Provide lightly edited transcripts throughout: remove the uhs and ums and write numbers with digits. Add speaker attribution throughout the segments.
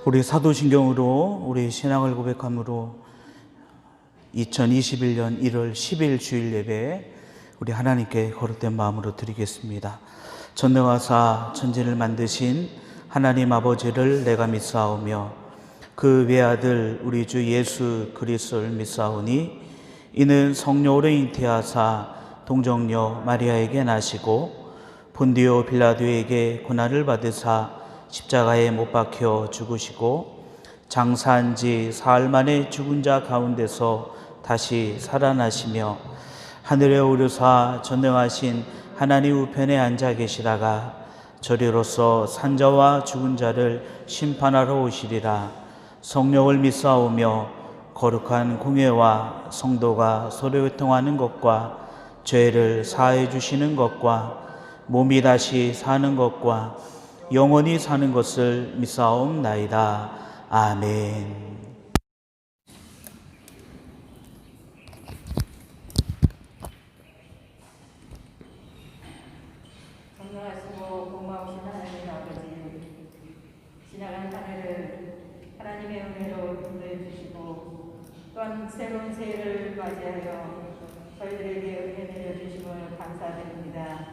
Speaker 1: 우리 사도신경으로 우리 신앙을 고백함으로 2021년 1월 10일 주일 예배 우리 하나님께 거룩된 마음으로 드리겠습니다. 전능하사 천지를 만드신 하나님 아버지를 내가 믿사오며 그 외아들 우리 주 예수 그리스도를 믿사오니 이는 성령으로 잉태하사 동정녀 마리아에게 나시고 본디오 빌라도에게 고난을 받으사 십자가에 못 박혀 죽으시고 장사한 지 사흘 만에 죽은 자 가운데서 다시 살아나시며 하늘에 오르사 전능하신 하나님 우편에 앉아 계시다가 저리로서 산자와 죽은 자를 심판하러 오시리라. 성령을 믿사오며 거룩한 공회와 성도가 서로 교통하는 것과 죄를 사해 주시는 것과 몸이 다시 사는 것과 영원히 사는 것을 믿사옵나이다. 아멘.
Speaker 2: 전능하시고 고마우신 하나님 아버지, 지나간 한 해를 하나님의 은혜로 인도해 주시고 또한 새로운 새해를 맞이하여 저희들에게 은혜 내려주심을 감사드립니다.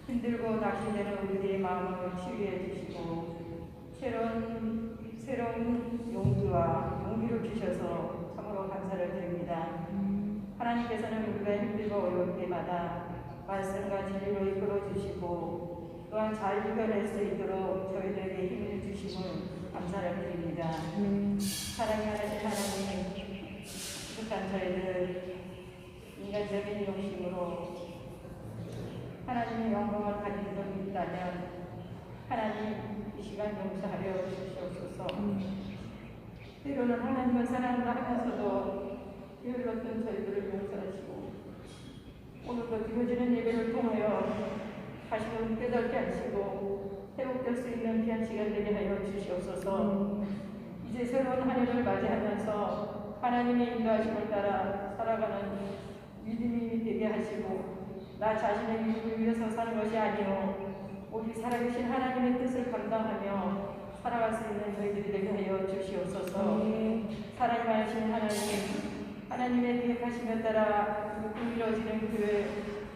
Speaker 2: 힘들고 낙심되는 우리들의 마음을 치유해 주시고 새로운 용기를 주셔서 참으로 감사를 드립니다. 하나님께서는 우리가 힘들고 어려울 때마다 말씀과 진리로 이끌어 주시고 또한 잘 이겨낼 수 있도록 저희들에게 힘을 주심을 감사를 드립니다. 사랑하는 하나님, 부족한 저희들 인간적인 욕심으로 하나님의 영광을 가진 적이 있다면 하나님 이 시간 용서하려 주시옵소서. 때로는 하나님을 사랑한다 하면서도 게을렀던 저희들을 용서하시고 오늘도 드려지는 예배를 통하여 다시금 깨닫게 하시고 회복될 수 있는 귀한 시간 되게 하여 주시옵소서. 이제 새로운 한 해를 맞이하면서 하나님의 인도하심을 따라 살아가는 믿음이 되게 하시고 나 자신의 믿음을 위해서 사는 것이 아니요 오직 살아계신 하나님의 뜻을 감당하며 살아갈 수 있는 저희들이 되게 하여 주시옵소서. 사랑하신 하나님의 계획하심에 따라 이루어지는 교회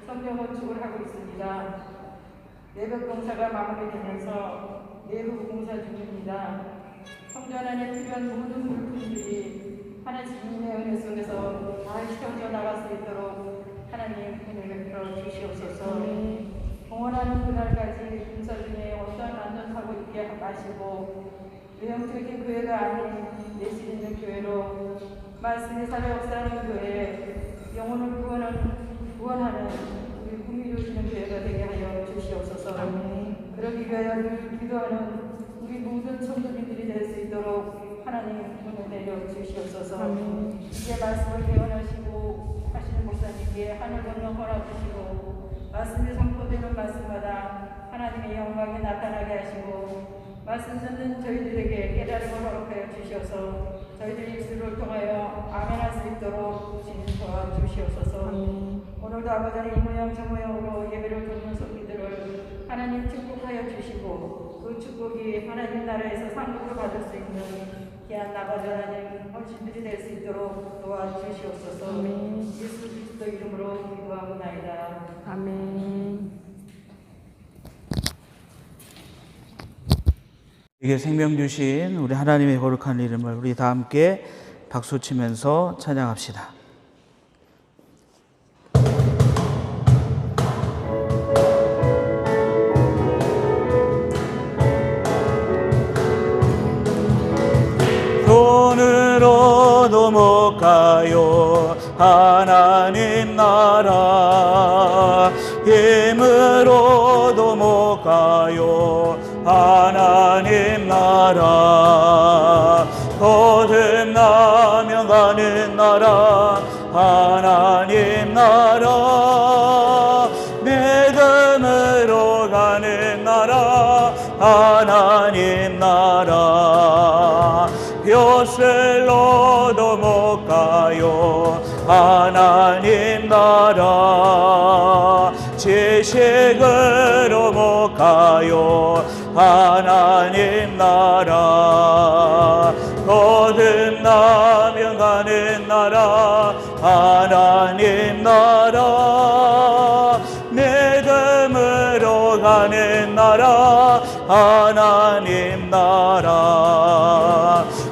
Speaker 2: 성경 건축을 하고 있습니다. 내벽 공사가 마무리되면서 내부 공사 중입니다. 성전 안에 필요한 모든 물품들이 하나님의 은혜 속에서 잘 채워져 나갈 수 있도록 하나님 은혜를 베풀어 주시옵소서. 공헌하는 그날까지 공사 중에 어떠한 안전사고 있게 마시고 외형적인 교회가 아닌 내실 있는 교회로 말씀의 살에 역사하는 교회, 영혼을 구원하는 우리 꿈이 주시는 교회가 되게 하여 주시옵소서. 그러기 위하여 늘 기도하는 우리 모든 성도님들이 될 수 있도록 하나님 은혜 내려 주시옵소서. 이제 말씀을 개원하시고 하시는 목사님께 하늘 건너 허락 주시고 말씀이 선포되는 말씀마다 하나님의 영광이 나타나게 하시고 말씀 듣는 저희들에게 깨달음을 허락하여 주시어서 저희들의 입술을 통하여 아멘할 수 있도록 주님 도와주시옵소서. 오늘도 아버지 하나님 이 모양 저 모양으로 예배를 드리는 성도들을 하나님 축복하여 주시고 그 축복이 하나님 나라에서 상급으로 받을 수 있는 귀한 아버지 하나님 헌신들이 될 수 있도록 도와주시옵소서. 예수 그리스도 이름으로 기도하옵나이다.
Speaker 3: 아멘.
Speaker 1: 이게 생명 주신 우리 하나님의 거룩한 이름을 우리 다 함께 박수 치면서 찬양합시다. 돈으로도 못 가요 하나님 나라, 힘으로도 못 가요 하나님 나라, 거듭나며 가는 나라 하나님 나라, 믿음으로 가는 나라 하나님 나라, 벼슬로도 못 가요 하나님 나라, 지식으로 못 가요 하나님 나라,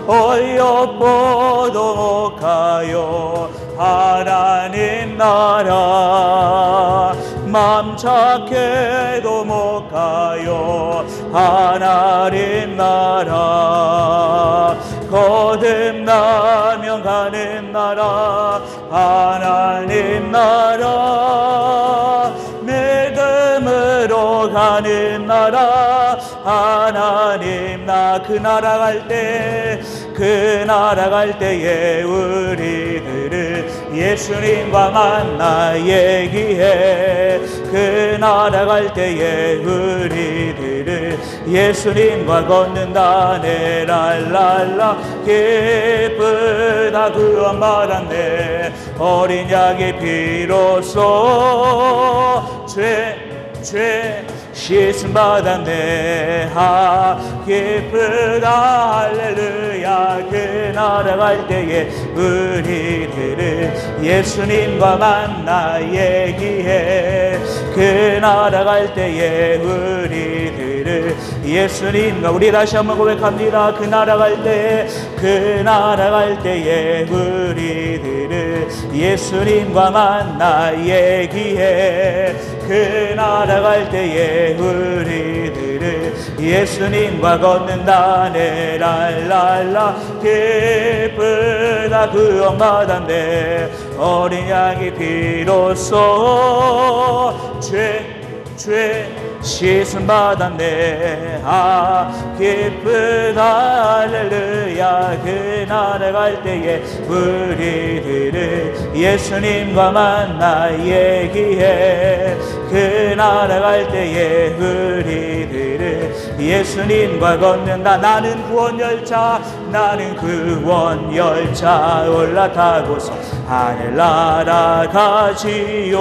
Speaker 1: 어여뻐도 못 가요. 하나님 나라 맘 착해도 못 가요. 하나님 나라 거듭나면 가는 나라. 하나님 나라 믿음으로 가는 나라. 하나님 나 그 나라 갈 때, 그 나라 갈 때에 우리들을 예수님과 만나 얘기해. 그 나라 갈 때에 우리들을 예수님과 걷는다네. 랄랄라 기쁘다 구원 받았네. 어린 양의 피로써 죄 씻음 받았네. 기쁘다 할렐루야. 그 나라 갈 때에 우리들을 예수님과 만나 얘기해. 그 나라 갈 때에 우리들을 예수님과 우리 다시 한번 고백합니다. 그 나라 갈 때, 그 나라 갈 때에 우리들을 예수님과 만나 얘기해. 그 나라 갈 때에 우리들을 예수님과 걷는다네. 랄랄라 기쁘다 구원 받았네. 어린 양의 피로써 죄 씻음 받았네. 기쁘다 할렐루야. 그 나라 갈 때에 우리들을 예수님과 만나 얘기해. 그 나라 갈 때에 우리들을 예수님과 걷는다. 나는 구원열차, 나는 구원열차 올라타고서 하늘 날아가지요.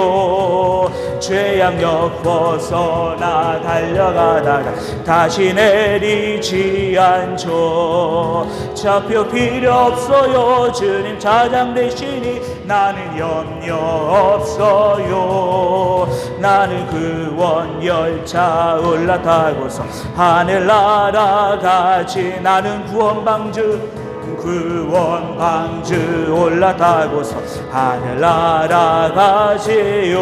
Speaker 1: 죄악력 벗어나 달려가다가 다시 내리지 않죠. 좌표 필요 없어요. 주님 차장 되시니 나는 염려 없어요. 나는 구원열차 올라타고서 하늘 날아가지. 나는 구원방주 올라타고서 하늘 날아가지요.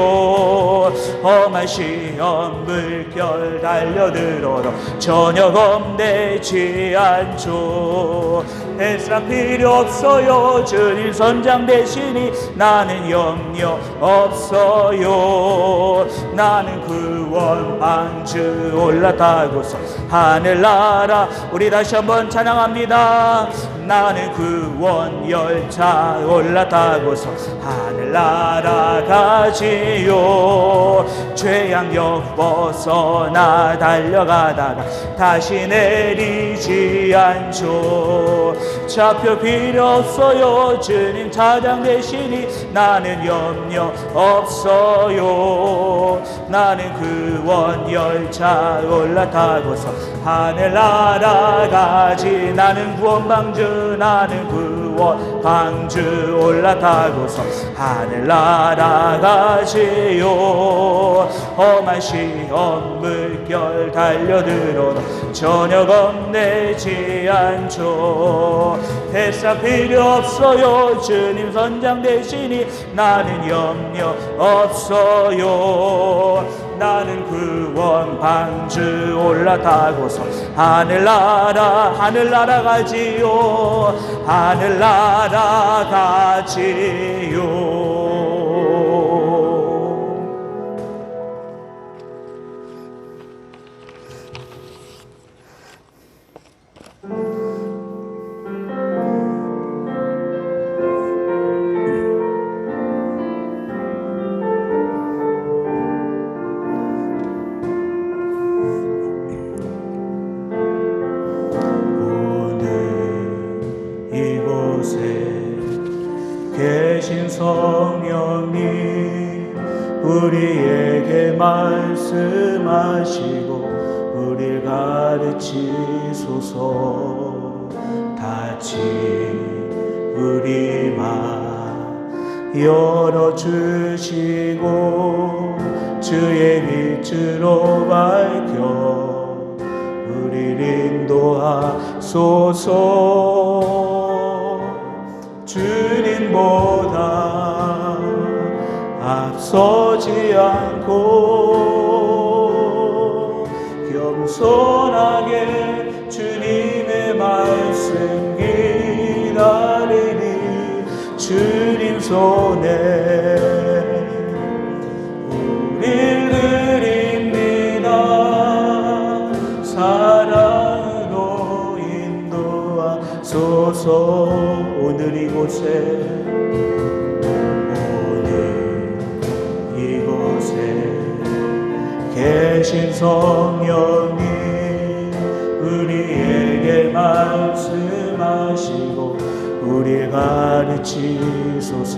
Speaker 1: 험한 시험 물결 달려들어도 전혀 겁내지 않죠. 햇살 필요 없어요. 주님 선장 되시니 나는 염려 없어요. 나는 구원 방주 올라타고서 하늘 날아. 우리 다시 한번 찬양합니다. 나는 구원 열차 올라타고서 하늘 날아가지요. 죄악력 벗어나 달려가다가 다시 내리지 않죠. 좌표 필요 없어요. 주님 차장 되시니 나는 염려 없어요. 나는 구원 열차 올라타고서 하늘 날아가지. 나는 구원 방주, 나는 구원 방주 올라타고서 하늘 날아가지요. 험한 시험 물결 달려들어도 전혀 겁내지 않죠. 햇살 필요 없어요. 주님 선장 되시니 나는 염려 없어요. 나는 구원 방주 올라타고서 하늘 날아가지요. 하늘 날아가지요. 계신 성령님 우리에게 말씀하시고 우리를 가르치소서. 닫힌 우리 맘 열어주시고 주의 빛으로 밝혀 우리를 인도하소서. 주님보다 앞서지 않고 겸손하게 주님의 말씀 기다리니 주님 손에 우릴 드립니다. 사랑으로 인도하소서. 오늘 이곳에 계신 성령님 우리에게 말씀하시고 우리 가르치소서.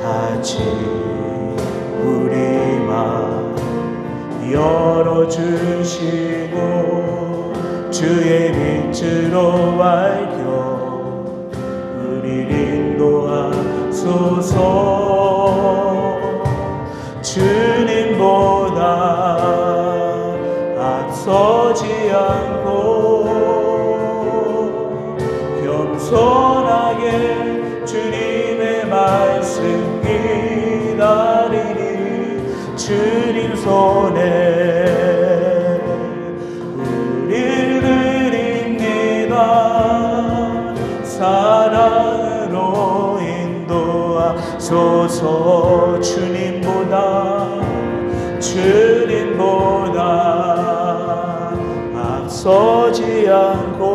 Speaker 1: 다시 우리 마음 열어주시고 주의 빛으로 밝혀 우리를 인도하소서. 주님보다 앞서지 않고 겸손하게 주님의 말씀 기다리니 주님 손에 우릴 드립니다. 사랑으로 인도하소서. 주님보다 앞서지 않고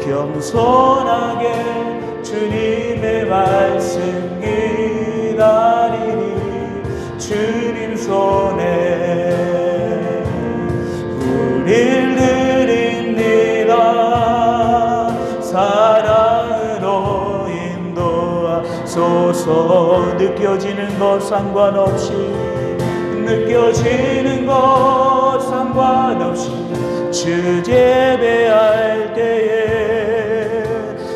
Speaker 1: 겸손하게 주님의 말씀 기다리니 주님 손에 우릴 드립니다. 사랑으로 인도하소서. 느껴지는 것 상관없이 주 예배할 때에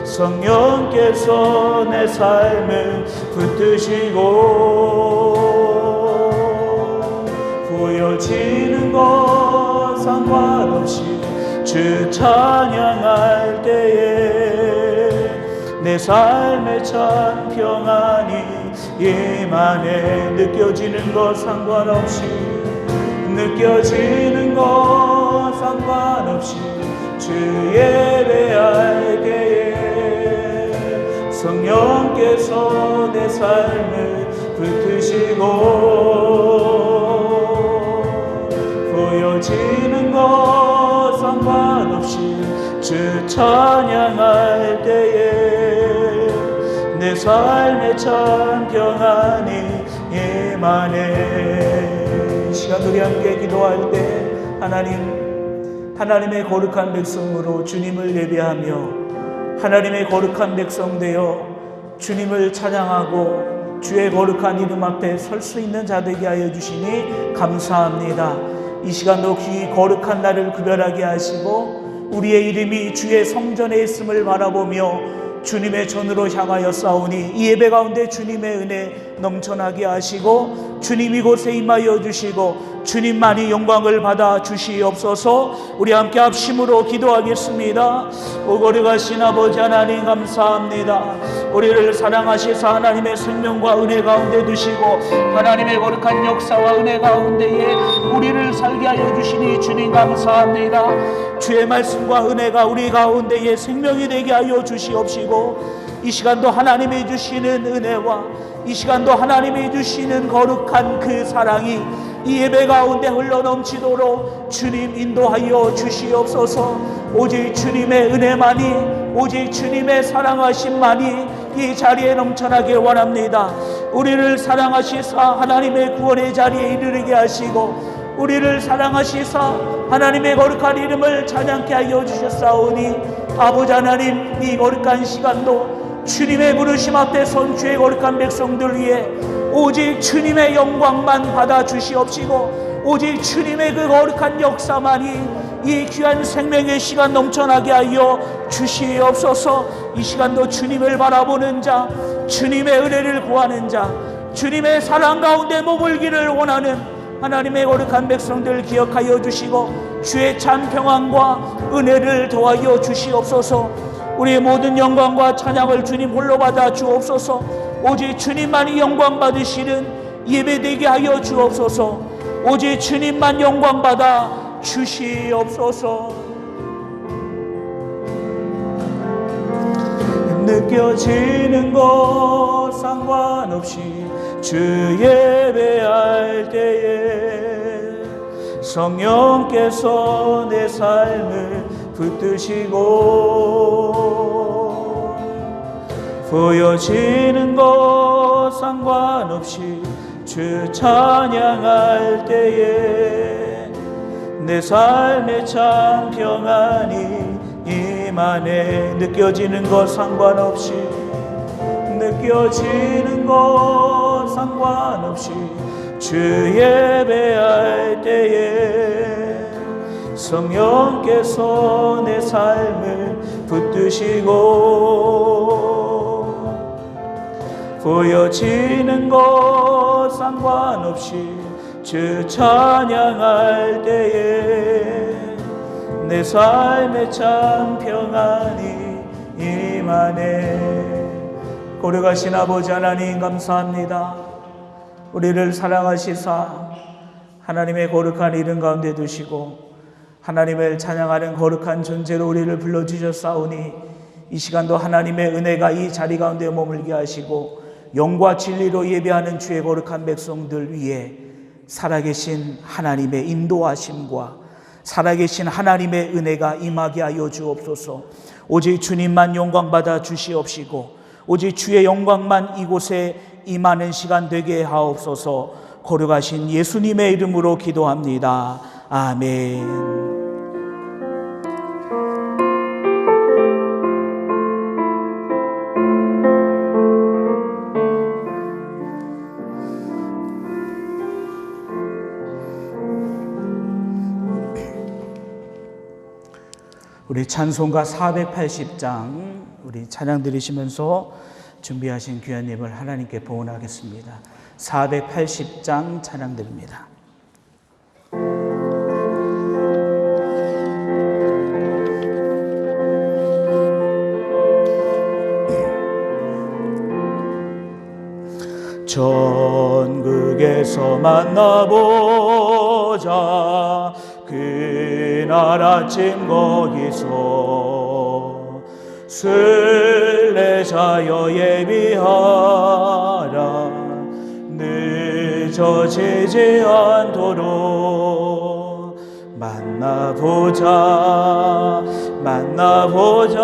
Speaker 1: 성령께서 내 삶을 붙드시고 보여지는 것 상관없이 주 찬양할 때에 내 삶에 참 평안이 임하네. 느껴지는 것 상관없이 주 예배할 때에 성령께서 내 삶을 붙드시고 보여지는 것 상관없이 주 찬양할 때에 내 삶에 참 평안이 임하네. 이 시간 우리 함께 기도할 때 하나님의 거룩한 백성으로 주님을 예배하며 하나님의 거룩한 백성 되어 주님을 찬양하고 주의 거룩한 이름 앞에 설 수 있는 자 되게 하여 주시니 감사합니다. 이 시간도 귀 거룩한 날을 구별하게 하시고 우리의 이름이 주의 성전에 있음을 바라보며 주님의 전으로 향하여 싸우니 이 예배 가운데 주님의 은혜 넘쳐나게 하시고 주님 이곳에 임하여 주시고 주님만이 영광을 받아 주시옵소서. 우리 함께 합심으로 기도하겠습니다. 오거르가신 아버지 하나님 감사합니다. 우리를 사랑하시사 하나님의 생명과 은혜 가운데 두시고 하나님의 거룩한 역사와 은혜 가운데에 우리를 살게 하여 주시니 주님 감사합니다. 주의 말씀과 은혜가 우리 가운데에 생명이 되게 하여 주시옵시고 이 시간도 하나님이 주시는 은혜와 이 시간도 하나님이 주시는 거룩한 그 사랑이 이 예배 가운데 흘러넘치도록 주님 인도하여 주시옵소서. 오직 주님의 은혜만이 오직 주님의 사랑하심만이 이 자리에 넘쳐나게 원합니다. 우리를 사랑하시사 하나님의 구원의 자리에 이르게 하시고 우리를 사랑하시사 하나님의 거룩한 이름을 찬양케 하여 주셨사오니 아버지 하나님 이 거룩한 시간도 주님의 부르심 앞에 선 주의 거룩한 백성들 위해 오직 주님의 영광만 받아 주시옵시고 오직 주님의 그 거룩한 역사만이 이 귀한 생명의 시간 넘쳐나게 하여 주시옵소서. 이 시간도 주님을 바라보는 자, 주님의 은혜를 구하는 자, 주님의 사랑 가운데 머물기를 원하는 하나님의 거룩한 백성들을 기억하여 주시고 주의 참 평안과 은혜를 더하여 주시옵소서. 우리의 모든 영광과 찬양을 주님 홀로 받아 주옵소서. 오직 주님만이 영광 받으시는 예배되게 하여 주옵소서. 오직 주님만 영광 받아 주시옵소서. 느껴지는 것 상관없이 주 예배할 때에 성령께서 내 삶을 붙드시고 보여지는 것 상관없이 주 찬양할 때에 내 삶에 참 평안이 임하네. 느껴지는 것 상관없이 느껴지는 것 상관없이 주 예배할 때에 성령께서 내 삶을 붙드시고 보여지는 것 상관없이 주 찬양할 때에 내 삶에 참 평안이 임하네. 고려가신 아버지 하나님 감사합니다. 우리를 사랑하시사 하나님의 거룩한 이름 가운데 두시고 하나님을 찬양하는 거룩한 존재로 우리를 불러주셨사오니 이 시간도 하나님의 은혜가 이 자리 가운데 머물게 하시고 영과 진리로 예배하는 주의 거룩한 백성들 위에 살아계신 하나님의 인도하심과 살아계신 하나님의 은혜가 임하게 하여 주옵소서. 오직 주님만 영광 받아 주시옵시고 오직 주의 영광만 이곳에 임하는 시간 되게 하옵소서. 거룩하신 예수님의 이름으로 기도합니다. 아멘. 우리 찬송가 480장 우리 찬양 드리시면서 준비하신 귀한 예물 하나님께 봉헌하겠습니다. 480장 찬양 드립니다. 전국에서 만나보자. 그날 아침 거기서 순례자여 예비하라. 늦어지지 않도록 만나보자. 만나보자.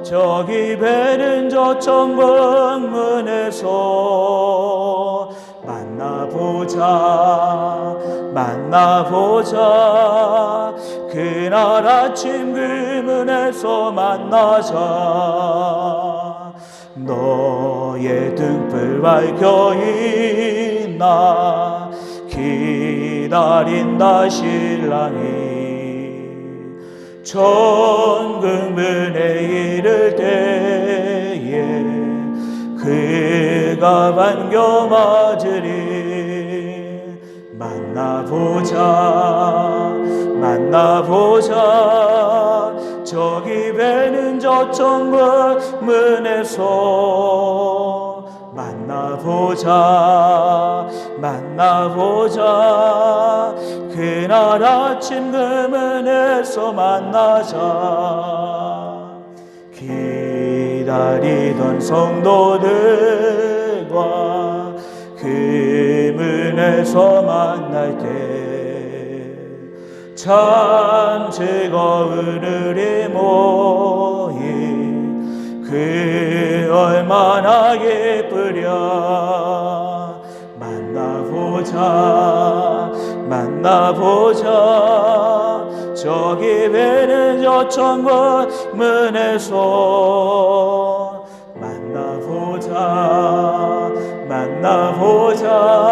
Speaker 1: 저기 배는 저 천국문에서 만나보자. 만나보자. 그날 아침 그 문에서 만나자. 너의 등불 밝혀 있나 기다린다 신랑이. 천국문에 이를 때에 그가 반겨 맞으리. 만나보자. 만나보자. 저기 배는 저 천국문에서 만나보자. 만나보자. 그날 아침 그 문에서 만나자. 기다리던 성도들과 그 문에서 만날 때 참 즐거운 우리 모임 그 얼마나 예쁘랴. 만나보자. 만나보자. 저기 배는 저 천국문에서 만나보자. 만나보자.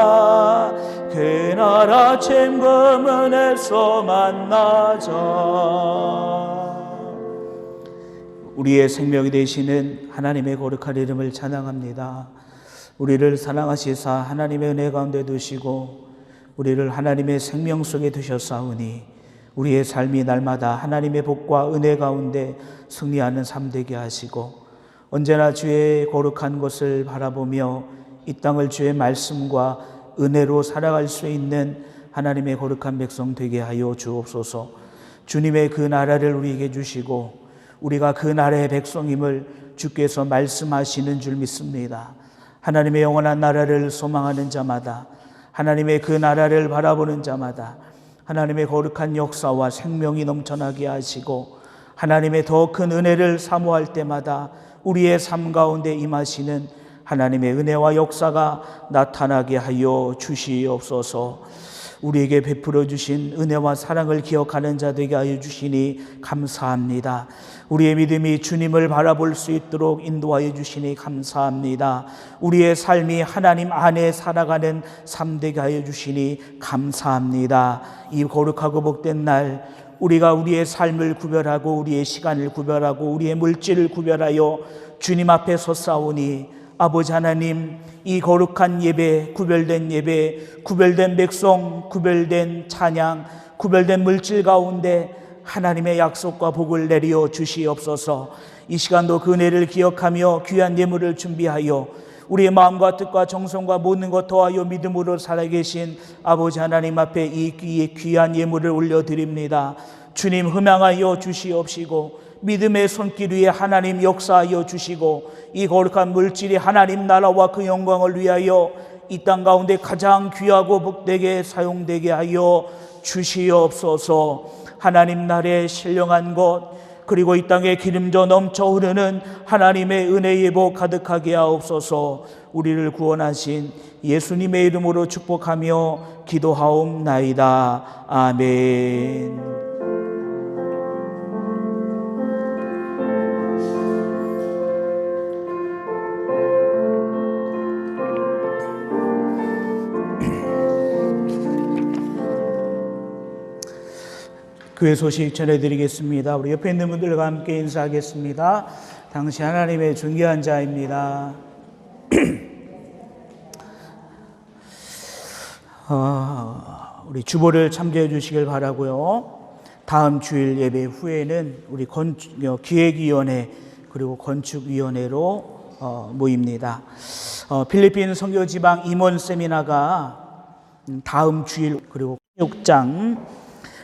Speaker 1: 그날 아침 그 문에서 만나자. 우리의 생명이 되시는 하나님의 거룩한 이름을 찬양합니다. 우리를 사랑하시사 하나님의 은혜 가운데 두시고 우리를 하나님의 생명 속에 두셨사오니 우리의 삶이 날마다 하나님의 복과 은혜 가운데 승리하는 삶 되게 하시고 언제나 주의 거룩한 것을 바라보며 이 땅을 주의 말씀과 은혜로 살아갈 수 있는 하나님의 거룩한 백성 되게 하여 주옵소서. 주님의 그 나라를 우리에게 주시고 우리가 그 나라의 백성임을 주께서 말씀하시는 줄 믿습니다. 하나님의 영원한 나라를 소망하는 자마다, 하나님의 그 나라를 바라보는 자마다 하나님의 거룩한 역사와 생명이 넘쳐나게 하시고 하나님의 더 큰 은혜를 사모할 때마다 우리의 삶 가운데 임하시는 하나님의 은혜와 역사가 나타나게 하여 주시옵소서. 우리에게 베풀어 주신 은혜와 사랑을 기억하는 자 되게 하여 주시니 감사합니다. 우리의 믿음이 주님을 바라볼 수 있도록 인도하여 주시니 감사합니다. 우리의 삶이 하나님 안에 살아가는 삶 되게 하여 주시니 감사합니다. 이 거룩하고 복된 날 우리가 우리의 삶을 구별하고 우리의 시간을 구별하고 우리의 물질을 구별하여 주님 앞에 섰사오니 아버지 하나님, 이 거룩한 예배, 구별된 예배, 구별된 백성, 구별된 찬양, 구별된 물질 가운데 하나님의 약속과 복을 내려 주시옵소서. 이 시간도 그 은혜를 기억하며 귀한 예물을 준비하여 우리의 마음과 뜻과 정성과 모든 것 더하여 믿음으로 살아계신 아버지 하나님 앞에 이 귀한 예물을 올려드립니다. 주님 흠양하여 주시옵시고 믿음의 손길 위에 하나님 역사하여 주시고 이 거룩한 물질이 하나님 나라와 그 영광을 위하여 이 땅 가운데 가장 귀하고 복되게 사용되게 하여 주시옵소서. 하나님 나라의 신령한 것 그리고 이 땅에 기름져 넘쳐 흐르는 하나님의 은혜의 복 가득하게 하옵소서. 우리를 구원하신 예수님의 이름으로 축복하며 기도하옵나이다. 아멘. 교회 소식 전해드리겠습니다. 우리 옆에 있는 분들과 함께 인사하겠습니다. 당신 하나님의 존귀한 자입니다. 우리 주보를 참조해 주시길 바라고요. 다음 주일 예배 후에는 우리 기획위원회 그리고 건축위원회로 모입니다. 필리핀 선교지방 임원 세미나가 다음 주일 그리고 6장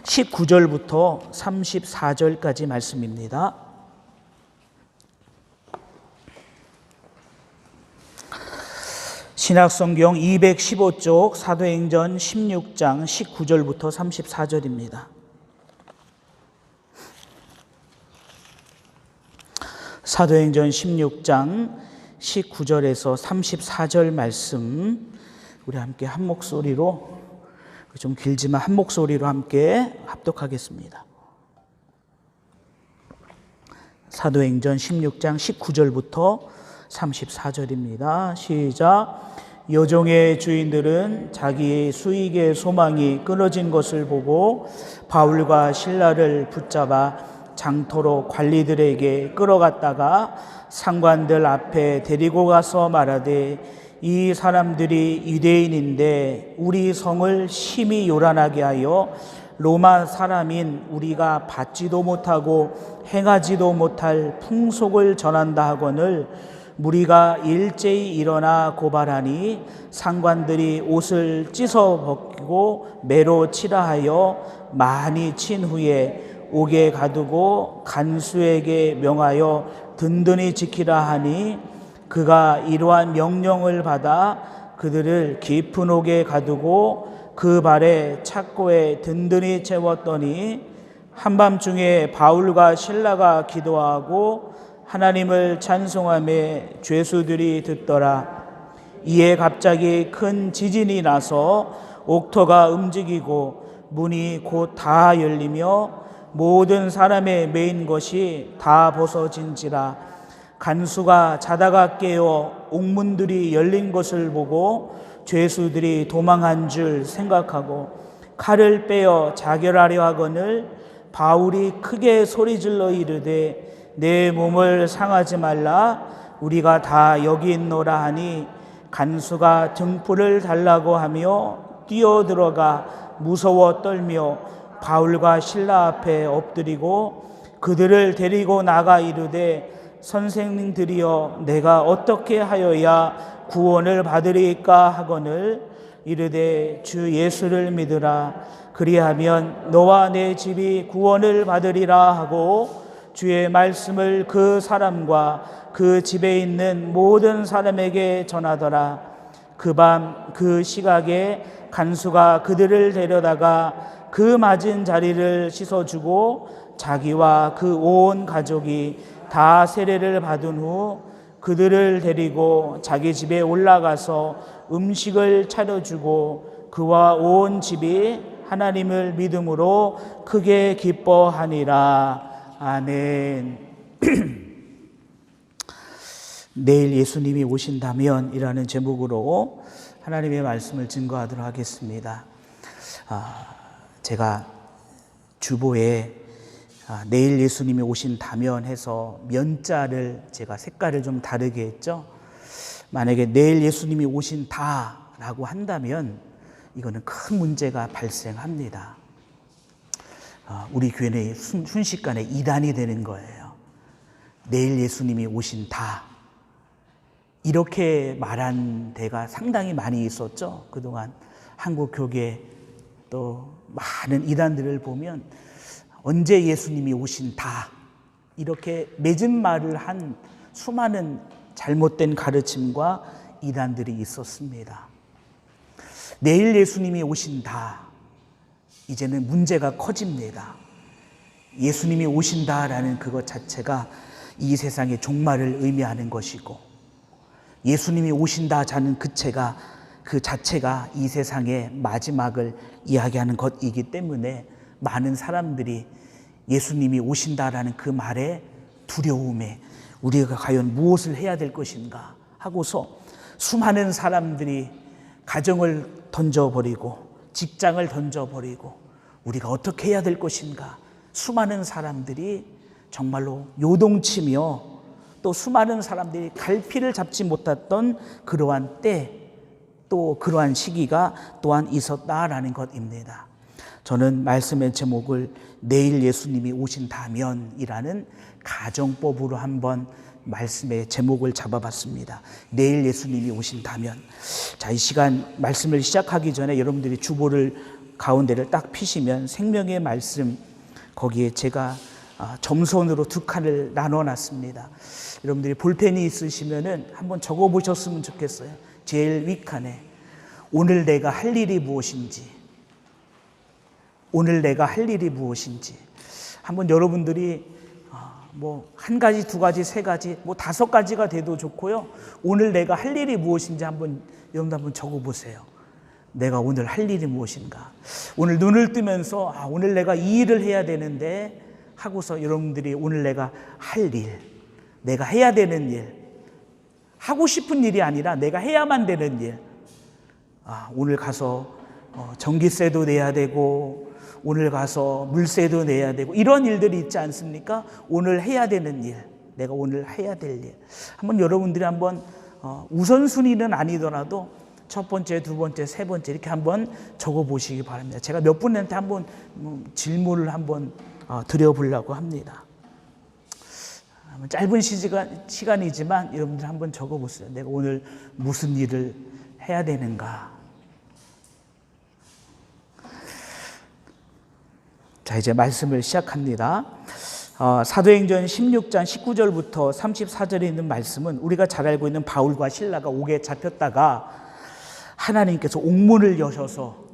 Speaker 1: 19절부터 34절까지 말씀입니다. 신약성경 215쪽 사도행전 16장 19절부터 34절입니다. 사도행전 16장 19절에서 34절 말씀 우리 함께 한 목소리로 좀 길지만 한 목소리로 함께 합독하겠습니다. 사도행전 16장 19절부터 34절입니다. 시작. 여종의 주인들은 자기의 수익의 소망이 끊어진 것을 보고 바울과 실라를 붙잡아 장터로 관리들에게 끌어갔다가 상관들 앞에 데리고 가서 말하되 이 사람들이 유대인인데 우리 성을 심히 요란하게 하여 로마 사람인 우리가 받지도 못하고 행하지도 못할 풍속을 전한다 하거늘 무리가 일제히 일어나 고발하니 상관들이 옷을 찢어 벗기고 매로 치라 하여 많이 친 후에 옥에 가두고 간수에게 명하여 든든히 지키라 하니 그가 이러한 명령을 받아 그들을 깊은 옥에 가두고 그 발에 착고에 든든히 채웠더니 한밤중에 바울과 실라가 기도하고 하나님을 찬송하며 죄수들이 듣더라. 이에 갑자기 큰 지진이 나서 옥토가 움직이고 문이 곧 다 열리며 모든 사람의 매인 것이 다 벗어진지라. 간수가 자다가 깨어 옥문들이 열린 것을 보고 죄수들이 도망한 줄 생각하고 칼을 빼어 자결하려 하거늘 바울이 크게 소리질러 이르되 내 몸을 상하지 말라 우리가 다 여기 있노라 하니 간수가 등불을 달라고 하며 뛰어들어가 무서워 떨며 바울과 실라 앞에 엎드리고 그들을 데리고 나가 이르되 선생님들이여 내가 어떻게 하여야 구원을 받으리까 하거늘 이르되 주 예수를 믿으라 그리하면 너와 내 집이 구원을 받으리라 하고 주의 말씀을 그 사람과 그 집에 있는 모든 사람에게 전하더라. 그 밤 그 시각에 간수가 그들을 데려다가 그 맞은 자리를 씻어주고 자기와 그 온 가족이 다 세례를 받은 후 그들을 데리고 자기 집에 올라가서 음식을 차려주고 그와 온 집이 하나님을 믿음으로 크게 기뻐하니라. 아멘. 내일 예수님이 오신다면 이라는 제목으로 하나님의 말씀을 증거하도록 하겠습니다. 제가 주보에 내일 예수님이 오신다면 해서 면자를 제가 색깔을 좀 다르게 했죠. 만약에 내일 예수님이 오신다라고 한다면 이거는 큰 문제가 발생합니다. 우리 교회는 순식간에 이단이 되는 거예요. 내일 예수님이 오신다. 이렇게 말한 데가 상당히 많이 있었죠. 그동안 한국 교계 또 많은 이단들을 보면 언제 예수님이 오신다. 이렇게 맺은 말을 한 수많은 잘못된 가르침과 이단들이 있었습니다. 내일 예수님이 오신다. 이제는 문제가 커집니다. 예수님이 오신다라는 그것 자체가 이 세상의 종말을 의미하는 것이고 예수님이 오신다 하는 그 자체가 이 세상의 마지막을 이야기하는 것이기 때문에 많은 사람들이 예수님이 오신다라는 그 말에 두려움에 우리가 과연 무엇을 해야 될 것인가 하고서 수많은 사람들이 가정을 던져버리고 직장을 던져버리고 우리가 어떻게 해야 될 것인가 수많은 사람들이 정말로 요동치며 또 수많은 사람들이 갈피를 잡지 못했던 그러한 때 또 그러한 시기가 또한 있었다라는 것입니다. 저는 말씀의 제목을 내일 예수님이 오신다면이라는 가정법으로 한번 말씀의 제목을 잡아봤습니다. 내일 예수님이 오신다면. 자, 이 시간 말씀을 시작하기 전에 여러분들이 주보를 가운데를 딱 피시면 생명의 말씀 거기에 제가 점선으로 두 칸을 나눠놨습니다. 여러분들이 볼펜이 있으시면은 한번 적어보셨으면 좋겠어요. 제일 윗칸에 오늘 내가 할 일이 무엇인지, 오늘 내가 할 일이 무엇인지 한번 여러분들이 뭐 한 가지, 두 가지, 세 가지, 뭐 5가지가 돼도 좋고요. 오늘 내가 할 일이 무엇인지 여러분들 한번 적어보세요. 내가 오늘 할 일이 무엇인가? 오늘 눈을 뜨면서 오늘 내가 이 일을 해야 되는데 하고서 여러분들이 오늘 내가 할 일, 내가 해야 되는 일, 하고 싶은 일이 아니라 내가 해야만 되는 일. 오늘 가서 전기세도 내야 되고 오늘 가서 물세도 내야 되고 이런 일들이 있지 않습니까? 오늘 해야 되는 일, 내가 오늘 해야 될 일. 한번 여러분들이 한번 우선순위는 아니더라도 첫 번째, 두 번째, 세 번째 이렇게 한번 적어보시기 바랍니다. 제가 몇 분한테 한번 질문을 한번 드려보려고 합니다. 짧은 시간이지만 여러분들 한번 적어보세요. 내가 오늘 무슨 일을 해야 되는가? 자, 이제 말씀을 시작합니다. 사도행전 16장 19절부터 34절에 있는 말씀은 우리가 잘 알고 있는 바울과 실라가 옥에 잡혔다가 하나님께서 옥문을 여셔서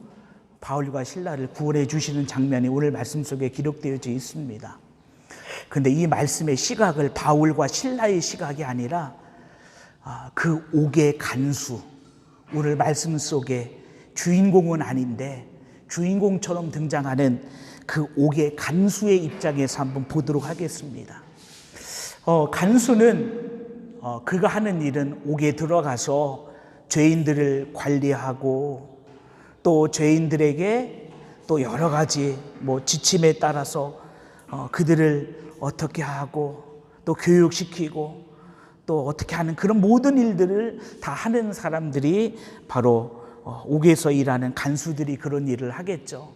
Speaker 1: 바울과 실라를 구원해 주시는 장면이 오늘 말씀 속에 기록되어 있습니다. 그런데 이 말씀의 시각을 바울과 실라의 시각이 아니라 그 옥의 간수, 오늘 말씀 속에 주인공은 아닌데 주인공처럼 등장하는 그 옥의 간수의 입장에서 한번 보도록 하겠습니다. 간수는 그가 하는 일은 옥에 들어가서 죄인들을 관리하고 또 죄인들에게 또 여러 가지 지침에 따라서 그들을 어떻게 하고 또 교육시키고 또 어떻게 하는 그런 모든 일들을 다 하는 사람들이 바로 옥에서 일하는 간수들이 그런 일을 하겠죠.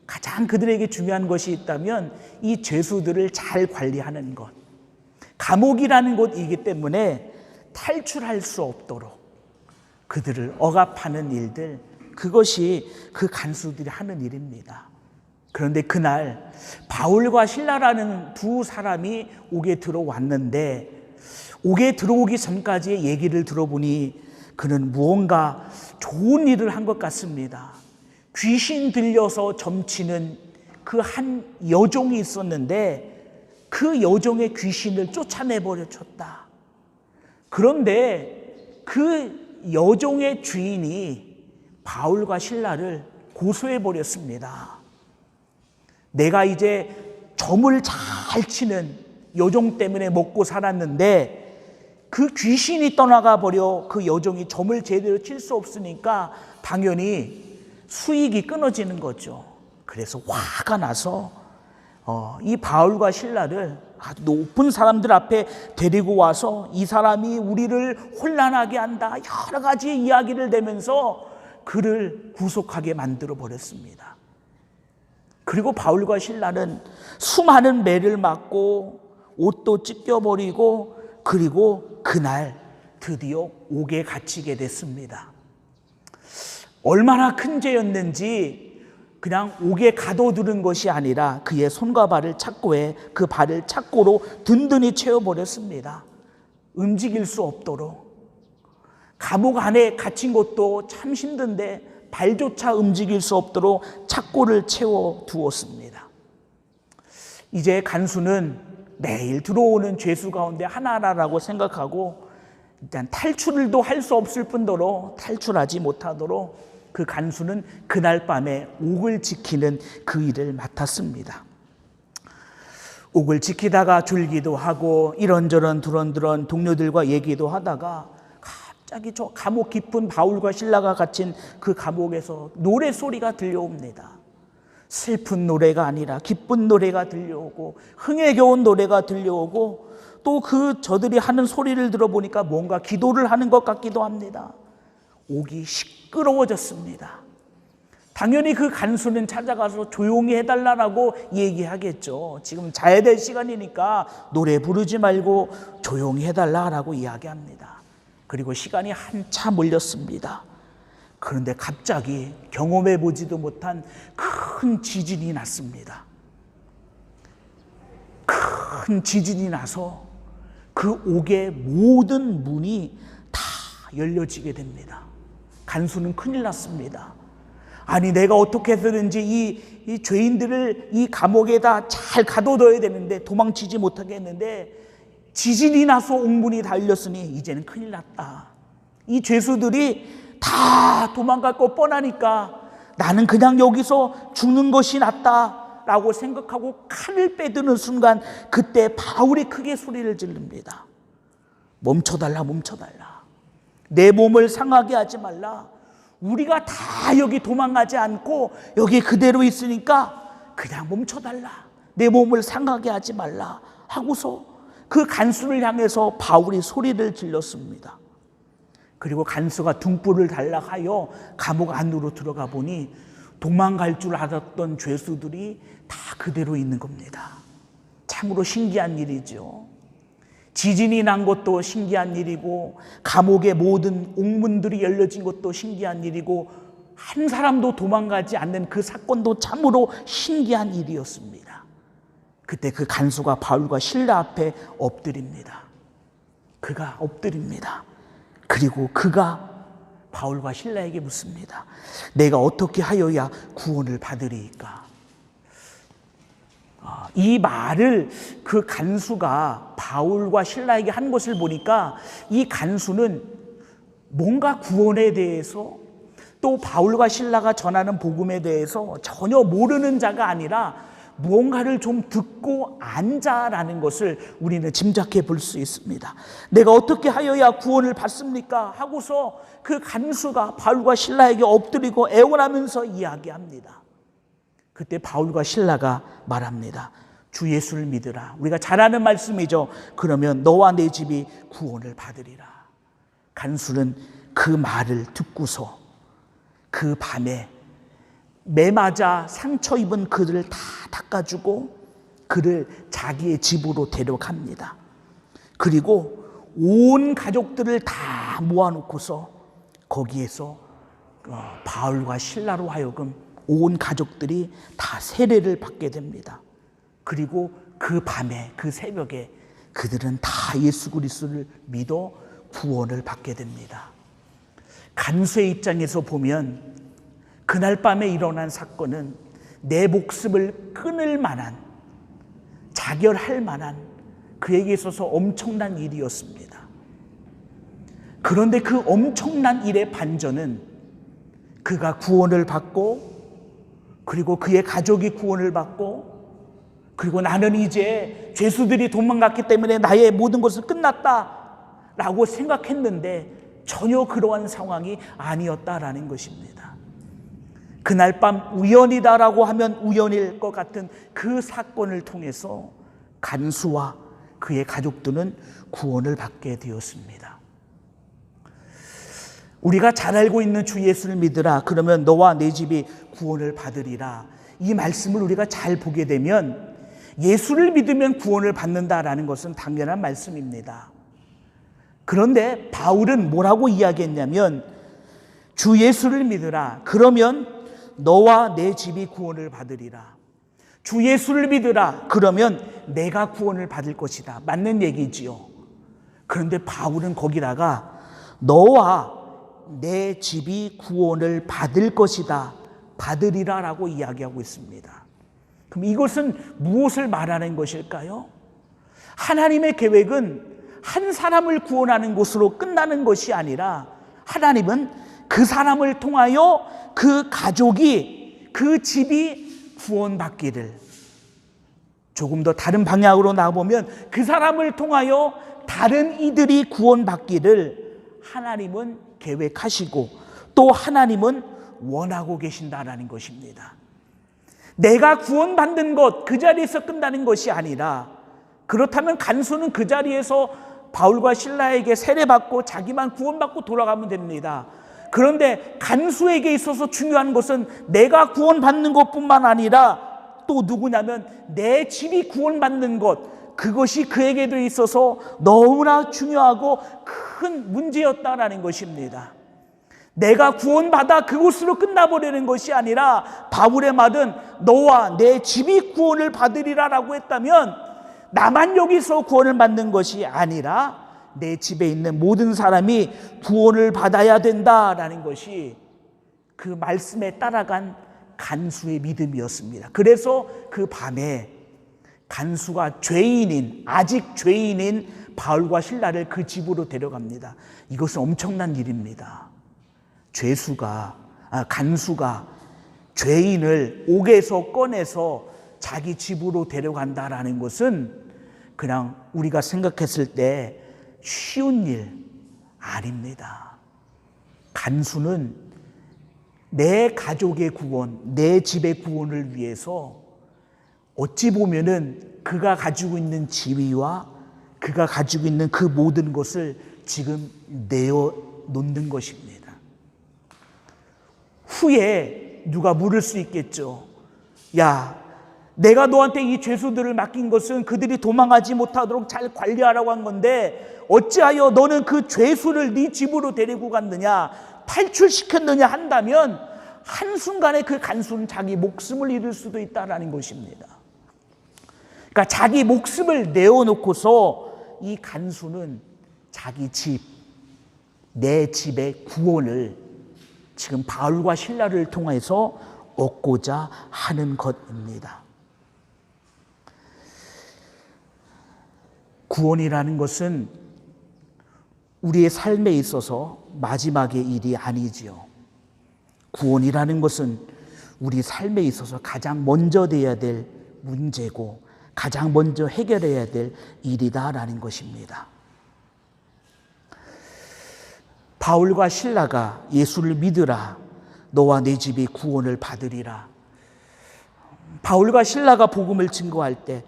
Speaker 1: 가장 그들에게 중요한 것이 있다면 이 죄수들을 잘 관리하는 것. 감옥이라는 곳이기 때문에 탈출할 수 없도록 그들을 억압하는 일들, 그것이 그 간수들이 하는 일입니다. 그런데 그날 바울과 실라라는 두 사람이 옥에 들어왔는데, 옥에 들어오기 전까지의 얘기를 들어보니 그는 무언가 좋은 일을 한 것 같습니다. 귀신 들려서 점치는 그 한 여종이 있었는데 그 여종의 귀신을 쫓아내버려 쳤다. 그런데 그 여종의 주인이 바울과 실라를 고소해버렸습니다. 내가 이제 점을 잘 치는 여종 때문에 먹고 살았는데 그 귀신이 떠나가 버려 그 여종이 점을 제대로 칠 수 없으니까 당연히 수익이 끊어지는 거죠. 그래서 화가 나서 이 바울과 실라를 아주 높은 사람들 앞에 데리고 와서 이 사람이 우리를 혼란하게 한다, 여러 가지 이야기를 내면서 그를 구속하게 만들어 버렸습니다. 그리고 바울과 실라는 수많은 매를 맞고 옷도 찢겨버리고, 그리고 그날 드디어 옥에 갇히게 됐습니다. 얼마나 큰 죄였는지 그냥 옥에 가둬두는 것이 아니라 그의 손과 발을 착고해 그 발을 착고로 든든히 채워버렸습니다. 움직일 수 없도록. 감옥 안에 갇힌 것도 참 힘든데 발조차 움직일 수 없도록 착고를 채워두었습니다. 이제 간수는 매일 들어오는 죄수 가운데 하나라고 생각하고 일단 탈출도 할 수 없을 뿐더러 탈출하지 못하도록 그 간수는 그날 밤에 옥을 지키는 그 일을 맡았습니다. 옥을 지키다가 졸기도 하고 이런저런 두런두런 동료들과 얘기도 하다가 갑자기 저 감옥 깊은 바울과 실라가 갇힌 그 감옥에서 노래소리가 들려옵니다. 슬픈 노래가 아니라 기쁜 노래가 들려오고 흥에 겨운 노래가 들려오고 또 그 저들이 하는 소리를 들어보니까 뭔가 기도를 하는 것 같기도 합니다. 옥이 시끄러워졌습니다. 당연히 그 간수는 찾아가서 조용히 해달라고 얘기하겠죠. 지금 자야 될 시간이니까 노래 부르지 말고 조용히 해달라고 이야기합니다. 그리고 시간이 한참 몰렸습니다. 그런데 갑자기 경험해보지도 못한 큰 지진이 났습니다. 큰 지진이 나서 그 옥의 모든 문이 다 열려지게 됩니다. 간수는 큰일 났습니다. 아니, 내가 어떻게 해서든지 이 죄인들을 이 감옥에다 잘 가둬둬야 되는데 도망치지 못하게 했는데 지진이 나서 옥문이 다 열렸으니 이제는 큰일 났다. 이 죄수들이 다 도망갈 거 뻔하니까 나는 그냥 여기서 죽는 것이 낫다라고 생각하고 칼을 빼드는 순간 그때 바울이 크게 소리를 지릅니다. 멈춰달라, 멈춰달라. 내 몸을 상하게 하지 말라. 우리가 다 여기 도망가지 않고 여기 그대로 있으니까 그냥 멈춰달라. 내 몸을 상하게 하지 말라 하고서 그 간수를 향해서 바울이 소리를 질렀습니다. 그리고 간수가 등불을 달라하여 감옥 안으로 들어가 보니 도망갈 줄 알았던 죄수들이 다 그대로 있는 겁니다. 참으로 신기한 일이죠. 지진이 난 것도 신기한 일이고 감옥의 모든 옥문들이 열려진 것도 신기한 일이고 한 사람도 도망가지 않는 그 사건도 참으로 신기한 일이었습니다. 그때 그 간수가 바울과 실라 앞에 엎드립니다. 그가 엎드립니다. 그리고 그가 바울과 실라에게 묻습니다. 내가 어떻게 하여야 구원을 받으리이까? 이 말을 그 간수가 바울과 실라에게 한 것을 보니까 이 간수는 뭔가 구원에 대해서 또 바울과 실라가 전하는 복음에 대해서 전혀 모르는 자가 아니라 무언가를 좀 듣고 앉아라는 것을 우리는 짐작해 볼 수 있습니다. 내가 어떻게 하여야 구원을 받습니까? 하고서 그 간수가 바울과 실라에게 엎드리고 애원하면서 이야기합니다. 그때 바울과 실라가 말합니다. 주 예수를 믿으라. 우리가 잘 아는 말씀이죠. 그러면 너와 내 집이 구원을 받으리라. 간수는 그 말을 듣고서 그 밤에 매 맞아 상처 입은 그들을 다 닦아주고 그를 자기의 집으로 데려갑니다. 그리고 온 가족들을 다 모아놓고서 거기에서 바울과 실라로 하여금 온 가족들이 다 세례를 받게 됩니다. 그리고 그 밤에 그 새벽에 그들은 다 예수 그리스도를 믿어 구원을 받게 됩니다. 간수의 입장에서 보면 그날 밤에 일어난 사건은 내 목숨을 끊을 만한, 자결할 만한 그에게 있어서 엄청난 일이었습니다. 그런데 그 엄청난 일의 반전은 그가 구원을 받고 그리고 그의 가족이 구원을 받고 그리고 나는 이제 죄수들이 도망갔기 때문에 나의 모든 것은 끝났다라고 생각했는데 전혀 그러한 상황이 아니었다라는 것입니다. 그날 밤 우연이다라고 하면 우연일 것 같은 그 사건을 통해서 간수와 그의 가족들은 구원을 받게 되었습니다. 우리가 잘 알고 있는 주 예수를 믿으라 그러면 너와 내 집이 구원을 받으리라, 이 말씀을 우리가 잘 보게 되면 예수를 믿으면 구원을 받는다라는 것은 당연한 말씀입니다. 그런데 바울은 뭐라고 이야기했냐면 주 예수를 믿으라 그러면 너와 내 집이 구원을 받으리라. 주 예수를 믿으라 그러면 내가 구원을 받을 것이다. 맞는 얘기지요. 그런데 바울은 거기다가 너와 내 집이 구원을 받을 것이다, 받으리라 라고 이야기하고 있습니다. 그럼 이것은 무엇을 말하는 것일까요? 하나님의 계획은 한 사람을 구원하는 것으로 끝나는 것이 아니라 하나님은 그 사람을 통하여 그 가족이, 그 집이 구원받기를, 조금 더 다른 방향으로 나가보면 그 사람을 통하여 다른 이들이 구원받기를 하나님은 계획하시고 또 하나님은 원하고 계신다라는 것입니다. 내가 구원받는 것, 그 자리에서 끝나는 것이 아니라, 그렇다면 간수는 그 자리에서 바울과 실라에게 세례받고 자기만 구원받고 돌아가면 됩니다. 그런데 간수에게 있어서 중요한 것은 내가 구원받는 것뿐만 아니라 또 누구냐면 내 집이 구원받는 것, 그것이 그에게도 있어서 너무나 중요하고 큰 문제였다라는 것입니다. 내가 구원받아 그곳으로 끝나버리는 것이 아니라 바울의 말은 너와 내 집이 구원을 받으리라 라고 했다면 나만 여기서 구원을 받는 것이 아니라 내 집에 있는 모든 사람이 구원을 받아야 된다라는 것이 그 말씀에 따라간 간수의 믿음이었습니다. 그래서 그 밤에 간수가 아직 죄인인 바울과 실라를 그 집으로 데려갑니다. 이것은 엄청난 일입니다. 간수가 죄인을 옥에서 꺼내서 자기 집으로 데려간다라는 것은 그냥 우리가 생각했을 때 쉬운 일 아닙니다. 간수는 내 가족의 구원, 내 집의 구원을 위해서 어찌 보면은 그가 가지고 있는 지위와 그가 가지고 있는 그 모든 것을 지금 내어놓는 것입니다. 후에 누가 물을 수 있겠죠. 야, 내가 너한테 이 죄수들을 맡긴 것은 그들이 도망가지 못하도록 잘 관리하라고 한 건데 어찌하여 너는 그 죄수를 네 집으로 데리고 갔느냐, 탈출시켰느냐 한다면 한순간에 그 간수는 자기 목숨을 잃을 수도 있다는 것입니다. 그러니까 자기 목숨을 내어놓고서 이 간수는 자기 집, 내 집의 구원을 지금 바울과 실라를 통해서 얻고자 하는 것입니다. 구원이라는 것은 우리의 삶에 있어서 마지막의 일이 아니지요. 구원이라는 것은 우리 삶에 있어서 가장 먼저 돼야 될 문제고 가장 먼저 해결해야 될 일이다라는 것입니다. 바울과 실라가 예수를 믿으라, 너와 내 집이 구원을 받으리라. 바울과 실라가 복음을 증거할 때,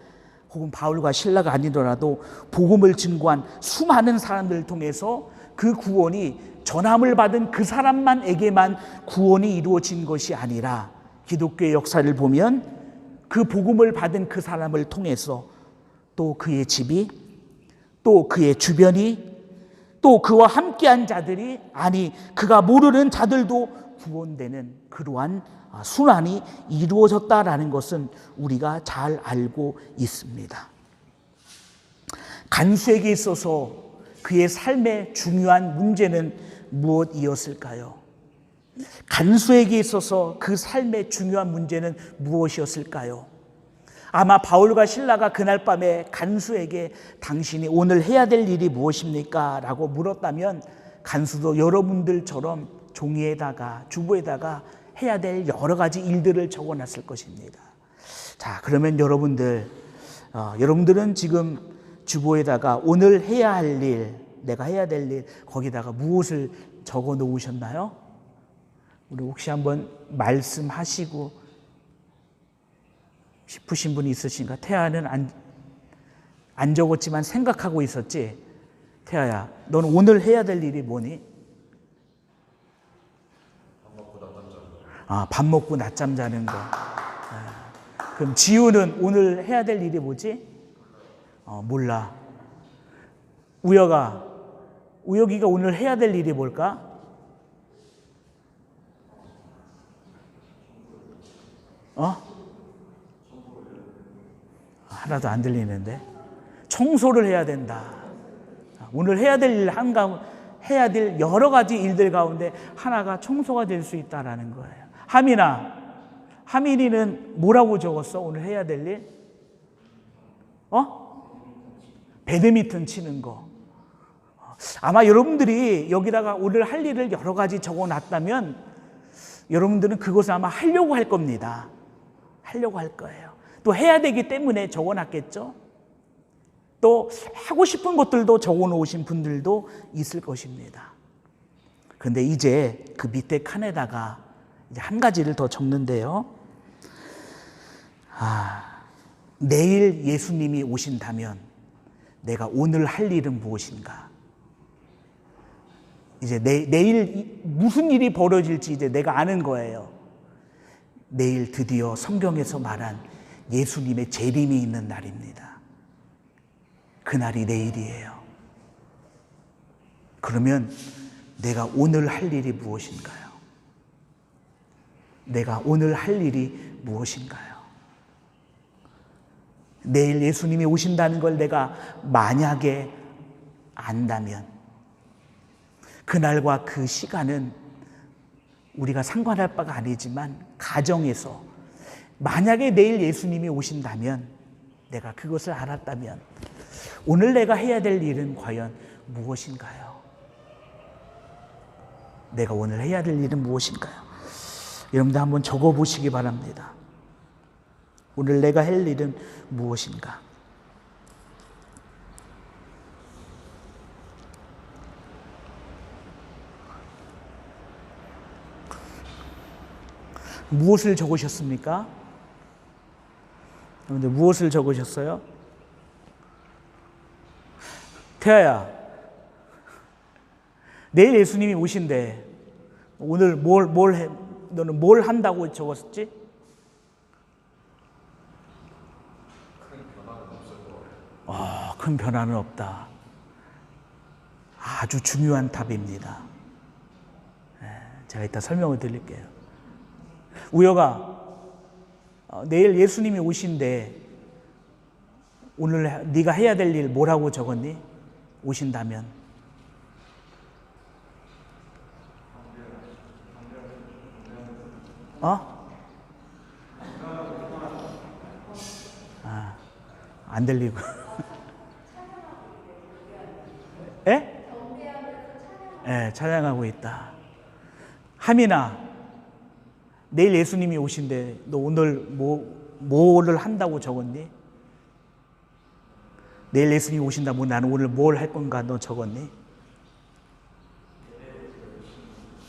Speaker 1: 혹은 바울과 실라가 아니더라도 복음을 증거한 수많은 사람들을 통해서 그 구원이 전함을 받은 그 사람만에게만 구원이 이루어진 것이 아니라 기독교의 역사를 보면 그 복음을 받은 그 사람을 통해서 또 그의 집이, 또 그의 주변이, 또 그와 함께한 자들이, 아니 그가 모르는 자들도 구원되는 그러한 순환이 이루어졌다라는 것은 우리가 잘 알고 있습니다. 간수에게 있어서 그의 삶의 중요한 문제는 무엇이었을까요? 간수에게 있어서 그 삶의 중요한 문제는 무엇이었을까요? 아마 바울과 실라가 그날 밤에 간수에게 당신이 오늘 해야 될 일이 무엇입니까? 라고 물었다면 간수도 여러분들처럼 종이에다가 주보에다가 해야 될 여러 가지 일들을 적어놨을 것입니다. 자, 그러면 여러분들은 지금 주보에다가 오늘 해야 할 일, 내가 해야 될 일, 거기다가 무엇을 적어 놓으셨나요? 우리 혹시 한번 말씀하시고 싶으신 분이 있으신가? 태아는 안 적었지만 생각하고 있었지? 태아야, 너는 오늘 해야 될 일이 뭐니? 밥 먹고 낮잠 자는 거. 그럼 지우는 오늘 해야 될 일이 뭐지? 몰라. 우혁이가 오늘 해야 될 일이 뭘까? 하나도 안 들리는데. 청소를 해야 된다. 오늘 해야 될 일 해야 될 여러 가지 일들 가운데 하나가 청소가 될 수 있다라는 거예요. 하민이는 뭐라고 적었어? 오늘 해야 될 일? 배드민턴 치는 거. 아마 여러분들이 여기다가 오늘 할 일을 여러 가지 적어놨다면 여러분들은 그것을 아마 하려고 할 겁니다. 하려고 할 거예요. 또 해야 되기 때문에 적어놨겠죠. 또 하고 싶은 것들도 적어놓으신 분들도 있을 것입니다. 그런데 이제 그 밑에 칸에다가 이제 한 가지를 더 적는데요. 내일 예수님이 오신다면 내가 오늘 할 일은 무엇인가? 이제 내일 무슨 일이 벌어질지 이제 내가 아는 거예요. 내일 드디어 성경에서 말한 예수님의 재림이 있는 날입니다. 그날이 내일이에요. 그러면 내가 오늘 할 일이 무엇인가요? 내가 오늘 할 일이 무엇인가요? 내일 예수님이 오신다는 걸 내가 만약에 안다면 그날과 그 시간은 우리가 상관할 바가 아니지만 가정에서 만약에 내일 예수님이 오신다면 내가 그것을 알았다면 오늘 내가 해야 될 일은 과연 무엇인가요? 내가 오늘 해야 될 일은 무엇인가요? 여러분들 한번 적어보시기 바랍니다. 오늘 내가 할 일은 무엇인가? 무엇을 적으셨습니까? 여러분들 무엇을 적으셨어요? 태아야, 내일 예수님이 오신대. 오늘 너는 뭘 한다고 적었지? 큰 변화는 없다. 아주 중요한 답입니다. 제가 이따 설명을 드릴게요. 우혁아, 내일 예수님이 오신대. 오늘 네가 해야 될 일 뭐라고 적었니? 오신다면. 안 들리고. 찬양하고 있다. 하민아, 내일 예수님이 오신대. 너 오늘 뭐를 한다고 적었니? 내일 예수님이 오신다면 나는 오늘 뭘 할 건가 너 적었니?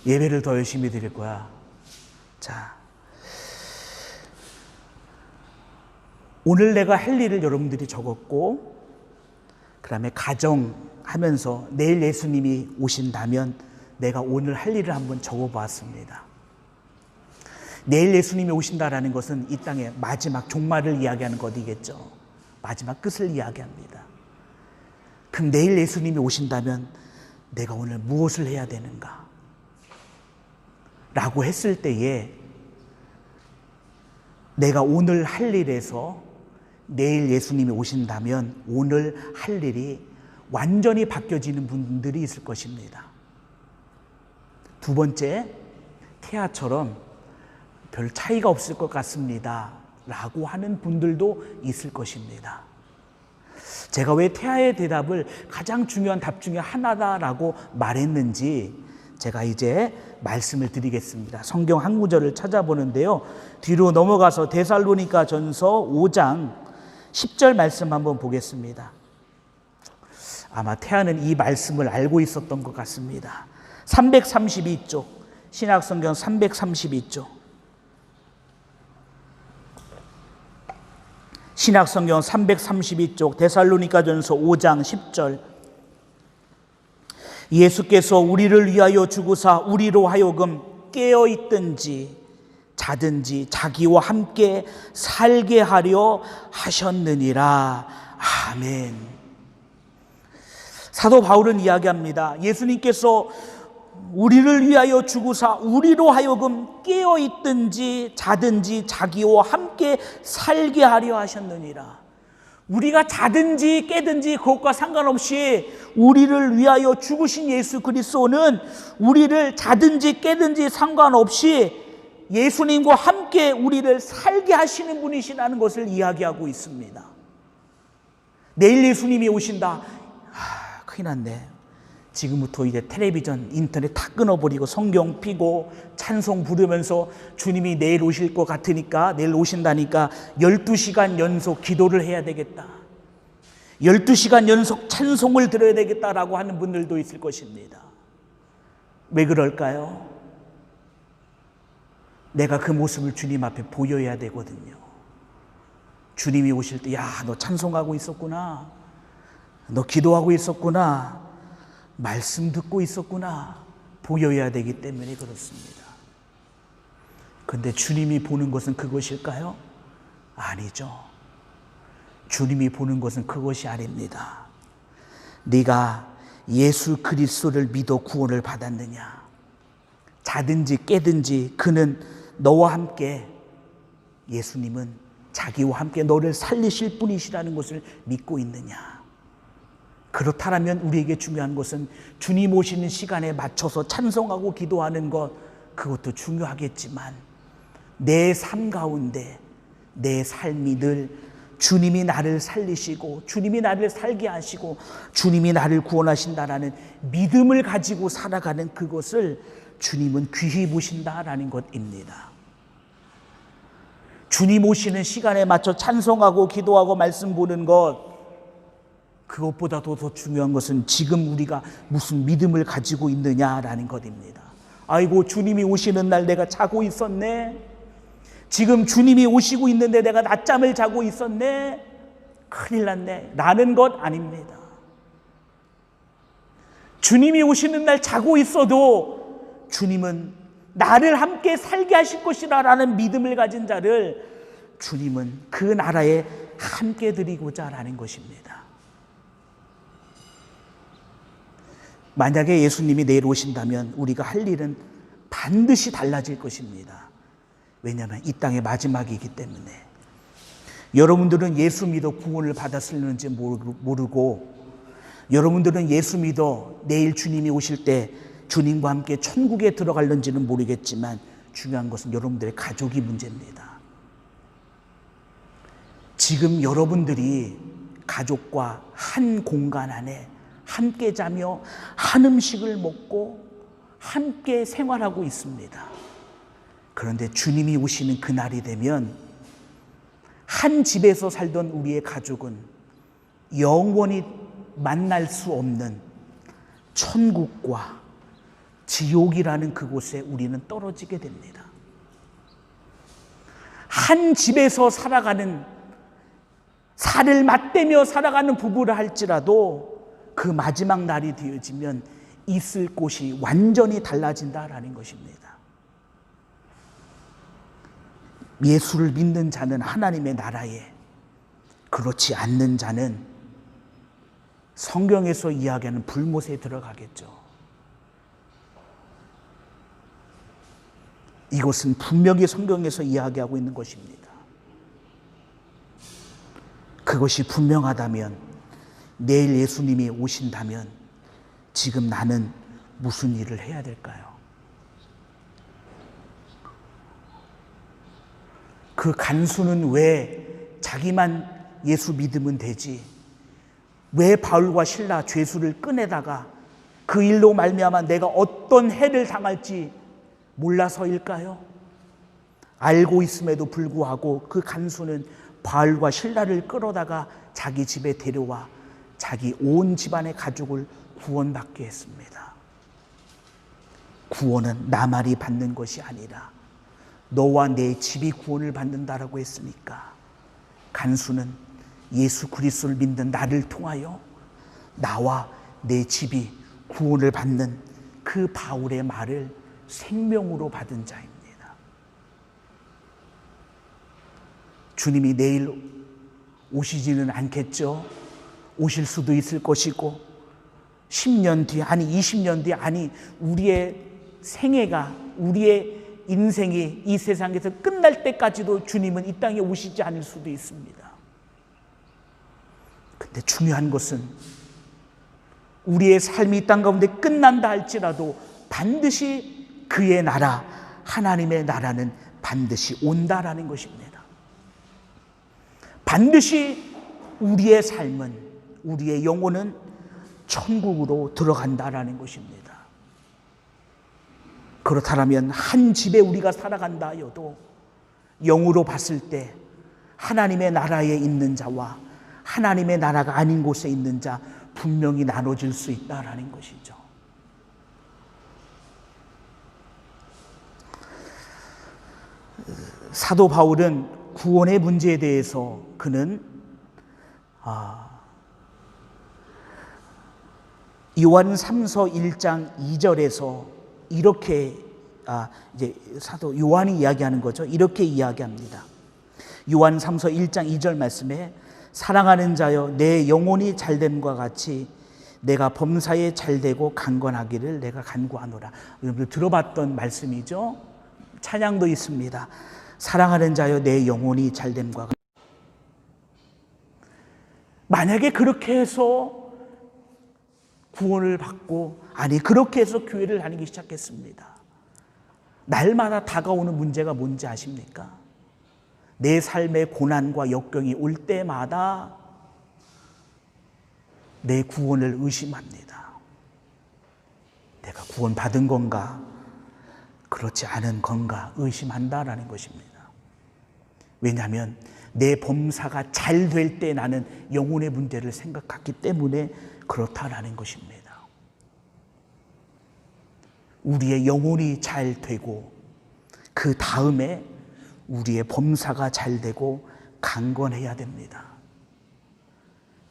Speaker 1: 예배를 더 열심히 드릴 거야. 자, 오늘 내가 할 일을 여러분들이 적었고, 그 다음에 가정하면서 내일 예수님이 오신다면 내가 오늘 할 일을 한번 적어보았습니다. 내일 예수님이 오신다라는 것은 이 땅의 마지막 종말을 이야기하는 것이겠죠. 마지막 끝을 이야기합니다. 그럼 내일 예수님이 오신다면 내가 오늘 무엇을 해야 되는가? 라고 했을 때에 내가 오늘 할 일에서 내일 예수님이 오신다면 오늘 할 일이 완전히 바뀌어지는 분들이 있을 것입니다. 두 번째, 태아처럼 별 차이가 없을 것 같습니다 라고 하는 분들도 있을 것입니다. 제가 왜 태아의 대답을 가장 중요한 답 중에 하나다라고 말했는지 제가 이제 말씀을 드리겠습니다. 성경 한 구절을 찾아보는데요. 뒤로 넘어가서 데살로니가 전서 5장 10절 말씀 한번 보겠습니다. 아마 태아는 이 말씀을 알고 있었던 것 같습니다. 332쪽, 신약성경 332쪽. 신약성경 332쪽, 데살로니가전서 5장 10절. 예수께서 우리를 위하여 죽으사 우리로 하여금 깨어있든지 자든지 자기와 함께 살게 하려 하셨느니라. 아멘. 사도 바울은 이야기합니다. 예수님께서 우리를 위하여 죽으사 우리로 하여금 깨어있든지 자든지 자기와 함께 살게 하려 하셨느니라. 우리가 자든지 깨든지 그것과 상관없이 우리를 위하여 죽으신 예수 그리스도는 우리를 자든지 깨든지 상관없이 예수님과 함께 우리를 살게 하시는 분이시라는 것을 이야기하고 있습니다. 내일 예수님이 오신다. 큰일 났네. 지금부터 이제 텔레비전, 인터넷 다 끊어버리고 성경 피고 찬송 부르면서 주님이 내일 오실 것 같으니까, 내일 오신다니까 12시간 연속 기도를 해야 되겠다. 12시간 연속 찬송을 들어야 되겠다라고 하는 분들도 있을 것입니다. 왜 그럴까요? 내가 그 모습을 주님 앞에 보여야 되거든요. 주님이 오실 때, 야, 너 찬송하고 있었구나. 너 기도하고 있었구나. 말씀 듣고 있었구나. 보여야 되기 때문에 그렇습니다. 그런데 주님이 보는 것은 그것일까요? 아니죠. 주님이 보는 것은 그것이 아닙니다. 네가 예수 그리스도를 믿어 구원을 받았느냐? 자든지 깨든지 그는 너와 함께, 예수님은 자기와 함께 너를 살리실 분이시라는 것을 믿고 있느냐? 그렇다면 우리에게 중요한 것은 주님 오시는 시간에 맞춰서 찬송하고 기도하는 것, 그것도 중요하겠지만 내 삶 가운데 내 삶이 늘 주님이 나를 살리시고 주님이 나를 살게 하시고 주님이 나를 구원하신다라는 믿음을 가지고 살아가는 그것을 주님은 귀히 보신다라는 것입니다. 주님 오시는 시간에 맞춰 찬송하고 기도하고 말씀 보는 것, 그것보다도 더 중요한 것은 지금 우리가 무슨 믿음을 가지고 있느냐라는 것입니다. 아이고, 주님이 오시는 날 내가 자고 있었네. 지금 주님이 오시고 있는데 내가 낮잠을 자고 있었네. 큰일 났네. 라는 것 아닙니다. 주님이 오시는 날 자고 있어도 주님은 나를 함께 살게 하실 것이라는 믿음을 가진 자를 주님은 그 나라에 함께 드리고자 하는 것입니다. 만약에 예수님이 내일 오신다면 우리가 할 일은 반드시 달라질 것입니다. 왜냐하면 이 땅의 마지막이기 때문에. 여러분들은 예수 믿어 구원을 받았을는지 모르고, 여러분들은 예수 믿어 내일 주님이 오실 때 주님과 함께 천국에 들어갈는지는 모르겠지만 중요한 것은 여러분들의 가족이 문제입니다. 지금 여러분들이 가족과 한 공간 안에 함께 자며 한 음식을 먹고 함께 생활하고 있습니다. 그런데 주님이 오시는 그날이 되면 한 집에서 살던 우리의 가족은 영원히 만날 수 없는 천국과 지옥이라는 그곳에 우리는 떨어지게 됩니다. 한 집에서 살아가는, 살을 맞대며 살아가는 부부를 할지라도 그 마지막 날이 되어지면 있을 곳이 완전히 달라진다라는 것입니다. 예수를 믿는 자는 하나님의 나라에, 그렇지 않는 자는 성경에서 이야기하는 불못에 들어가겠죠. 이것은 분명히 성경에서 이야기하고 있는 것입니다. 그것이 분명하다면, 내일 예수님이 오신다면 지금 나는 무슨 일을 해야 될까요? 그 간수는 왜 자기만 예수 믿으면 되지, 왜 바울과 실라 죄수를 꺼내다가 그 일로 말미암아 내가 어떤 해를 당할지 몰라서일까요? 알고 있음에도 불구하고 그 간수는 바울과 실라를 끌어다가 자기 집에 데려와 자기 온 집안의 가족을 구원받게 했습니다. 구원은 나만이 받는 것이 아니라 너와 내 집이 구원을 받는다라고 했으니까, 간수는 예수 그리스도를 믿는 나를 통하여 나와 내 집이 구원을 받는 그 바울의 말을 생명으로 받은 자입니다. 주님이 내일 오시지는 않겠죠. 오실 수도 있을 것이고, 10년 뒤, 아니 20년 뒤, 아니 우리의 생애가, 우리의 인생이 이 세상에서 끝날 때까지도 주님은 이 땅에 오시지 않을 수도 있습니다. 근데 중요한 것은 우리의 삶이 이 땅 가운데 끝난다 할지라도 반드시 그의 나라, 하나님의 나라는 반드시 온다라는 것입니다. 반드시 우리의 삶은, 우리의 영혼은 천국으로 들어간다라는 것입니다. 그렇다면 한 집에 우리가 살아간다 하여도 영으로 봤을 때 하나님의 나라에 있는 자와 하나님의 나라가 아닌 곳에 있는 자 분명히 나눠질 수 있다라는 것이죠. 사도 바울은 구원의 문제에 대해서 그는 요한 3서 1장 2절에서 이렇게 이제 사도 요한이 이야기하는 거죠. 이렇게 이야기합니다. 요한 3서 1장 2절 말씀에 사랑하는 자여 내 영혼이 잘됨과 같이 내가 범사에 잘되고 강건하기를 내가 간구하노라. 여러분 들어봤던 말씀이죠. 찬양도 있습니다. 사랑하는 자여 내 영혼이 잘됨과 같이. 만약에 그렇게 해서 구원을 받고, 아니 그렇게 해서 교회를 다니기 시작했습니다. 날마다 다가오는 문제가 뭔지 아십니까? 내 삶의 고난과 역경이 올 때마다 내 구원을 의심합니다. 내가 구원받은 건가? 그렇지 않은 건가? 의심한다라는 것입니다. 왜냐하면 내 범사가 잘 될 때 나는 영혼의 문제를 생각했기 때문에 그렇다라는 것입니다. 우리의 영혼이 잘 되고 그 다음에 우리의 범사가 잘 되고 강건해야 됩니다.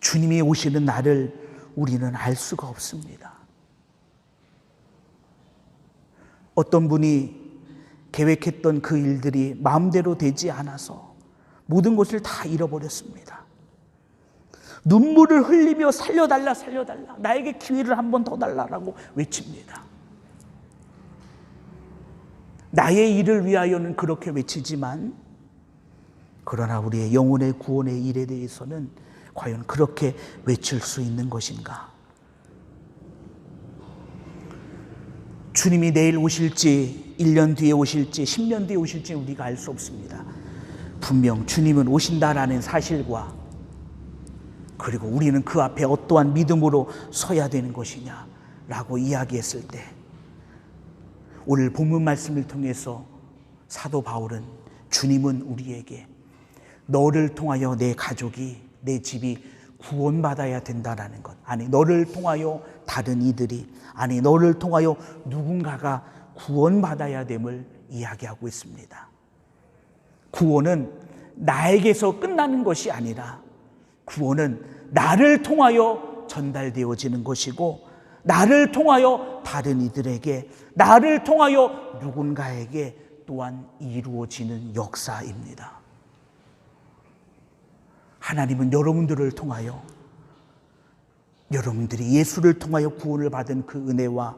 Speaker 1: 주님이 오시는 날을 우리는 알 수가 없습니다. 어떤 분이 계획했던 그 일들이 마음대로 되지 않아서 모든 것을 다 잃어버렸습니다. 눈물을 흘리며 살려달라, 살려달라, 나에게 기회를 한 번 더 달라라고 외칩니다. 나의 일을 위하여는 그렇게 외치지만, 그러나 우리의 영혼의 구원의 일에 대해서는 과연 그렇게 외칠 수 있는 것인가? 주님이 내일 오실지, 1년 뒤에 오실지, 10년 뒤에 오실지 우리가 알 수 없습니다. 분명 주님은 오신다라는 사실과, 그리고 우리는 그 앞에 어떠한 믿음으로 서야 되는 것이냐라고 이야기했을 때, 오늘 본문 말씀을 통해서 사도 바울은 주님은 우리에게 너를 통하여 내 가족이, 내 집이 구원받아야 된다라는 것, 아니 너를 통하여 다른 이들이, 아니 너를 통하여 누군가가 구원받아야 됨을 이야기하고 있습니다. 구원은 나에게서 끝나는 것이 아니라 구원은 나를 통하여 전달되어지는 것이고, 나를 통하여 다른 이들에게, 나를 통하여 누군가에게 또한 이루어지는 역사입니다. 하나님은 여러분들을 통하여, 여러분들이 예수를 통하여 구원을 받은 그 은혜와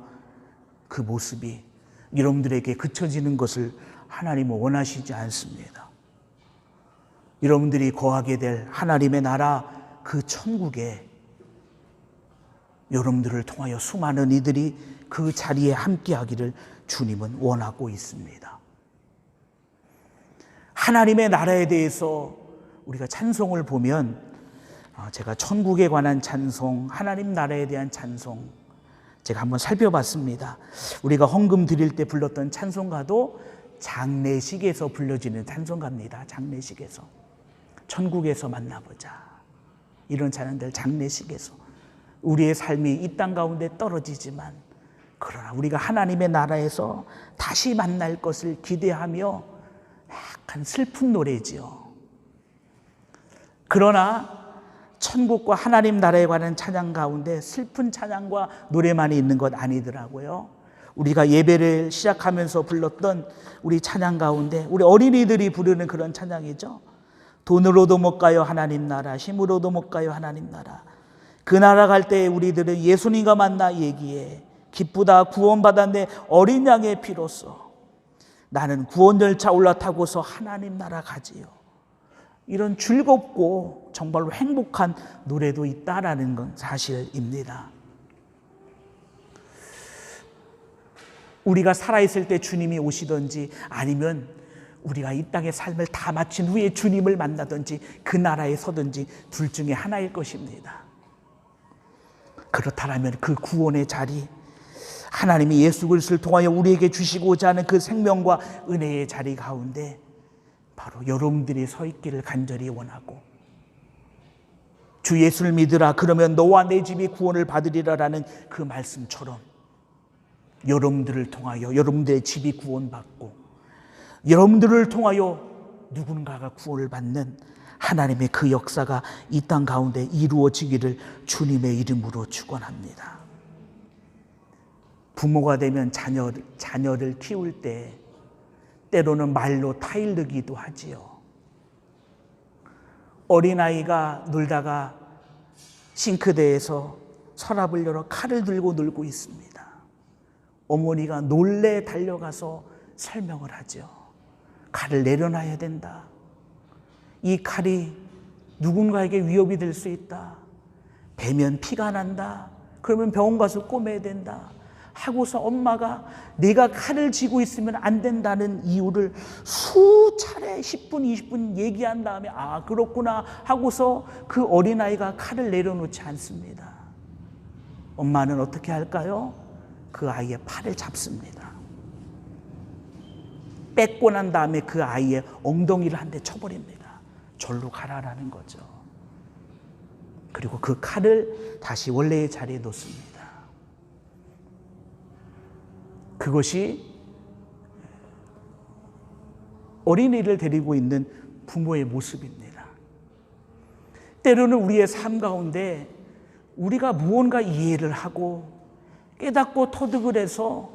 Speaker 1: 그 모습이 여러분들에게 그쳐지는 것을 하나님은 원하시지 않습니다. 여러분들이 거하게 될 하나님의 나라, 그 천국에 여러분들을 통하여 수많은 이들이 그 자리에 함께하기를 주님은 원하고 있습니다. 하나님의 나라에 대해서 우리가 찬송을 보면, 제가 천국에 관한 찬송, 하나님 나라에 대한 찬송 제가 한번 살펴봤습니다. 우리가 헌금 드릴 때 불렀던 찬송가도 장례식에서 불려지는 찬송가입니다. 장례식에서, 천국에서 만나보자, 이런 찬양들, 장례식에서 우리의 삶이 이 땅 가운데 떨어지지만 그러나 우리가 하나님의 나라에서 다시 만날 것을 기대하며 약간 슬픈 노래지요. 그러나 천국과 하나님 나라에 관한 찬양 가운데 슬픈 찬양과 노래만이 있는 것 아니더라고요. 우리가 예배를 시작하면서 불렀던 우리 찬양 가운데 우리 어린이들이 부르는 그런 찬양이죠. 돈으로도 못 가요 하나님 나라, 힘으로도 못 가요 하나님 나라. 그 나라 갈 때 우리들은 예수님과 만나 얘기해 기쁘다 구원받았네 어린 양의 피로써 나는 구원 열차 올라타고서 하나님 나라 가지요. 이런 즐겁고 정말로 행복한 노래도 있다라는 건 사실입니다. 우리가 살아있을 때 주님이 오시든지 아니면 우리가 이 땅의 삶을 다 마친 후에 주님을 만나든지 그 나라에 서든지 둘 중에 하나일 것입니다. 그렇다면 그 구원의 자리, 하나님이 예수 그리스도를 통하여 우리에게 주시고자 하는 그 생명과 은혜의 자리 가운데 바로 여러분들이 서 있기를 간절히 원하고, 주 예수를 믿으라 그러면 너와 내 집이 구원을 받으리라라는 그 말씀처럼 여러분들을 통하여 여러분들의 집이 구원받고 여러분들을 통하여 누군가가 구원을 받는 하나님의 그 역사가 이 땅 가운데 이루어지기를 주님의 이름으로 축원합니다. 부모가 되면 자녀를 키울 때 때로는 말로 타일르기도 하지요. 어린아이가 놀다가 싱크대에서 서랍을 열어 칼을 들고 놀고 있습니다. 어머니가 놀래 달려가서 설명을 하죠. 칼을 내려놔야 된다. 이 칼이 누군가에게 위협이 될 수 있다. 베면 피가 난다. 그러면 병원 가서 꼬매야 된다. 하고서 엄마가 내가 칼을 쥐고 있으면 안 된다는 이유를 수차례 10분, 20분 얘기한 다음에 아 그렇구나 하고서 그 어린아이가 칼을 내려놓지 않습니다. 엄마는 어떻게 할까요? 그 아이의 팔을 잡습니다. 뺏고 난 다음에 그 아이의 엉덩이를 한 대 쳐버립니다. 절로 가라라는 거죠. 그리고 그 칼을 다시 원래의 자리에 놓습니다. 그것이 어린이를 데리고 있는 부모의 모습입니다. 때로는 우리의 삶 가운데 우리가 무언가 이해를 하고 깨닫고 터득을 해서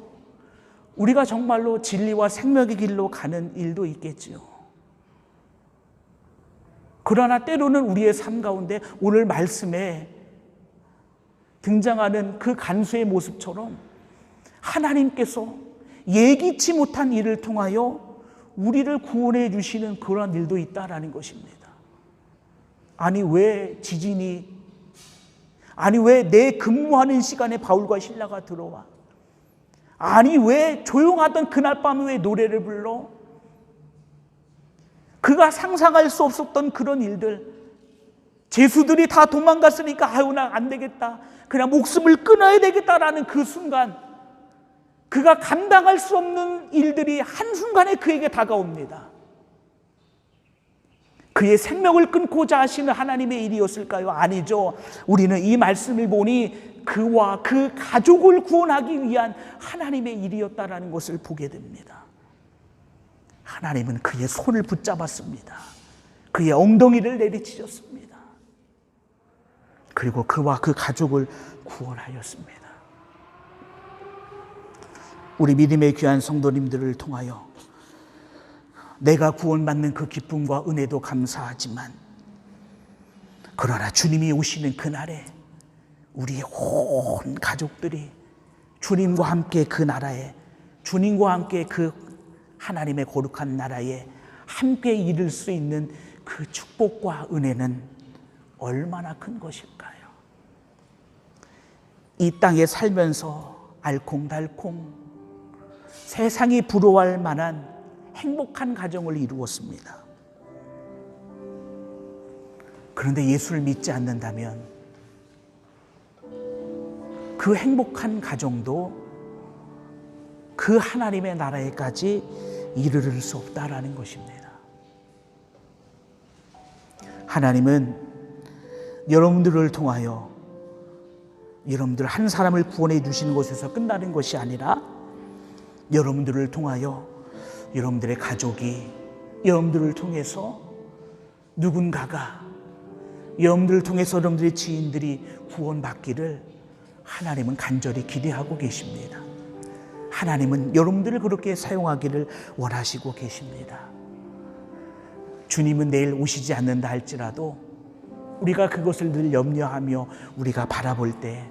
Speaker 1: 우리가 정말로 진리와 생명의 길로 가는 일도 있겠지요. 그러나 때로는 우리의 삶 가운데 오늘 말씀에 등장하는 그 간수의 모습처럼 하나님께서 예기치 못한 일을 통하여 우리를 구원해 주시는 그런 일도 있다라는 것입니다. 아니 왜 지진이, 아니 왜 내 근무하는 시간에 바울과 실라가 들어와, 아니 왜 조용하던 그날 밤에 왜 노래를 불러, 그가 상상할 수 없었던 그런 일들, 죄수들이 다 도망갔으니까 아유 나 안 되겠다, 그냥 목숨을 끊어야 되겠다라는 그 순간 그가 감당할 수 없는 일들이 한순간에 그에게 다가옵니다. 그의 생명을 끊고자 하시는 하나님의 일이었을까요? 아니죠. 우리는 이 말씀을 보니 그와 그 가족을 구원하기 위한 하나님의 일이었다라는 것을 보게 됩니다. 하나님은 그의 손을 붙잡았습니다. 그의 엉덩이를 내리치셨습니다. 그리고 그와 그 가족을 구원하였습니다. 우리 믿음의 귀한 성도님들을 통하여 내가 구원받는 그 기쁨과 은혜도 감사하지만, 그러나 주님이 오시는 그날에 우리의 온 가족들이 주님과 함께 그 나라에, 주님과 함께 그 하나님의 거룩한 나라에 함께 이룰 수 있는 그 축복과 은혜는 얼마나 큰 것일까요? 이 땅에 살면서 알콩달콩 세상이 부러워할 만한 행복한 가정을 이루었습니다. 그런데 예수를 믿지 않는다면 그 행복한 가정도 그 하나님의 나라에까지 이르를 수 없다라는 것입니다. 하나님은 여러분들을 통하여 여러분들 한 사람을 구원해 주시는 것에서 끝나는 것이 아니라 여러분들을 통하여 여러분들의 가족이, 여러분들을 통해서 누군가가, 여러분들을 통해서 여러분들의 지인들이 구원받기를 하나님은 간절히 기대하고 계십니다. 하나님은 여러분들을 그렇게 사용하기를 원하시고 계십니다. 주님은 내일 오시지 않는다 할지라도 우리가 그것을 늘 염려하며 우리가 바라볼 때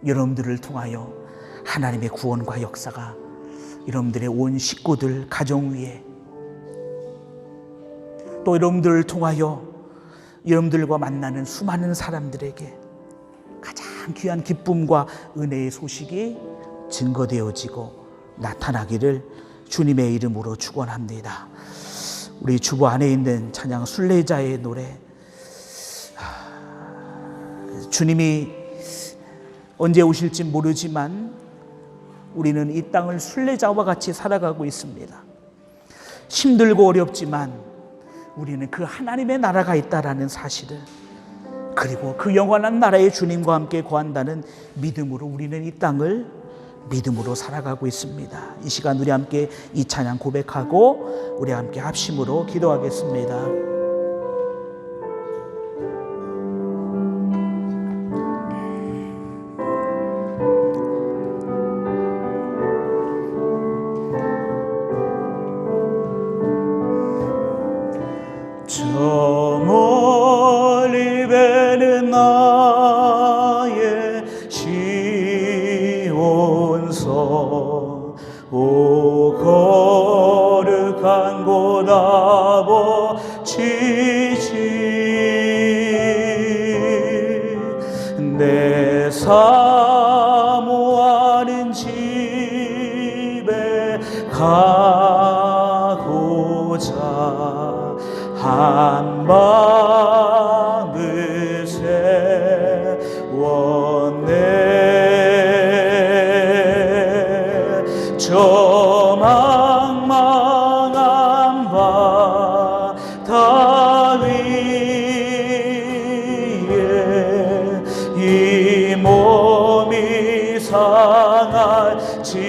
Speaker 1: 여러분들을 통하여 하나님의 구원과 역사가 여러분들의 온 식구들, 가정 위에, 또 여러분들을 통하여 여러분들과 만나는 수많은 사람들에게 가장 귀한 기쁨과 은혜의 소식이 증거되어지고 나타나기를 주님의 이름으로 축원합니다. 우리 주보 안에 있는 찬양 순례자의 노래, 주님이 언제 오실지 모르지만 우리는 이 땅을 순례자와 같이 살아가고 있습니다. 힘들고 어렵지만 우리는 그 하나님의 나라가 있다라는 사실을, 그리고 그 영원한 나라의 주님과 함께 거한다는 믿음으로 우리는 이 땅을 믿음으로 살아가고 있습니다. 이 시간 우리 함께 이 찬양 고백하고 우리 함께 합심으로 기도하겠습니다. 저 멀리 배는 나의 시온성, 오 거룩한 곳 아버지시, 내 사모하는 집에 가고자 한 마음을 세웠네. 저 망망한 바다 위에 이 몸이 상할지라도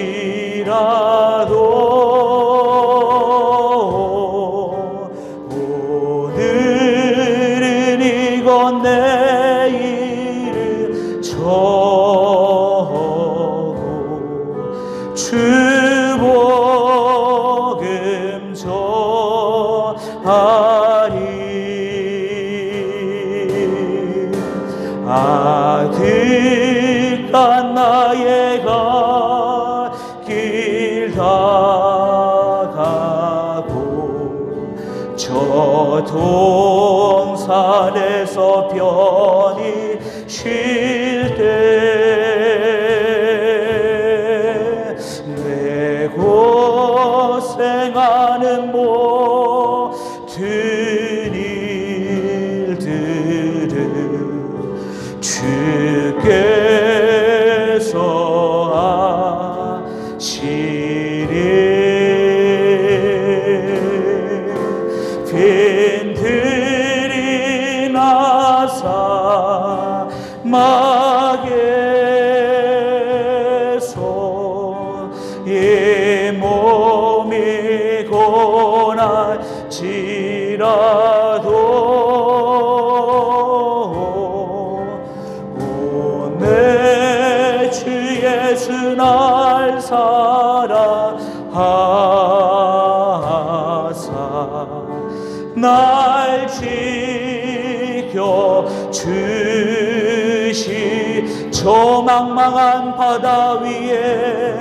Speaker 1: 내일을 저고 주 복음 전하리. 아득한 나의 갈 길 다가고 저 동산에서 편히 쉴 때 내 고생하는 모든 일들을 주께서 하시리. 빈들이 나사 막에서 이 몸이 고날지라도 오 내 주 예수 날 사 저 망망한 바다 위에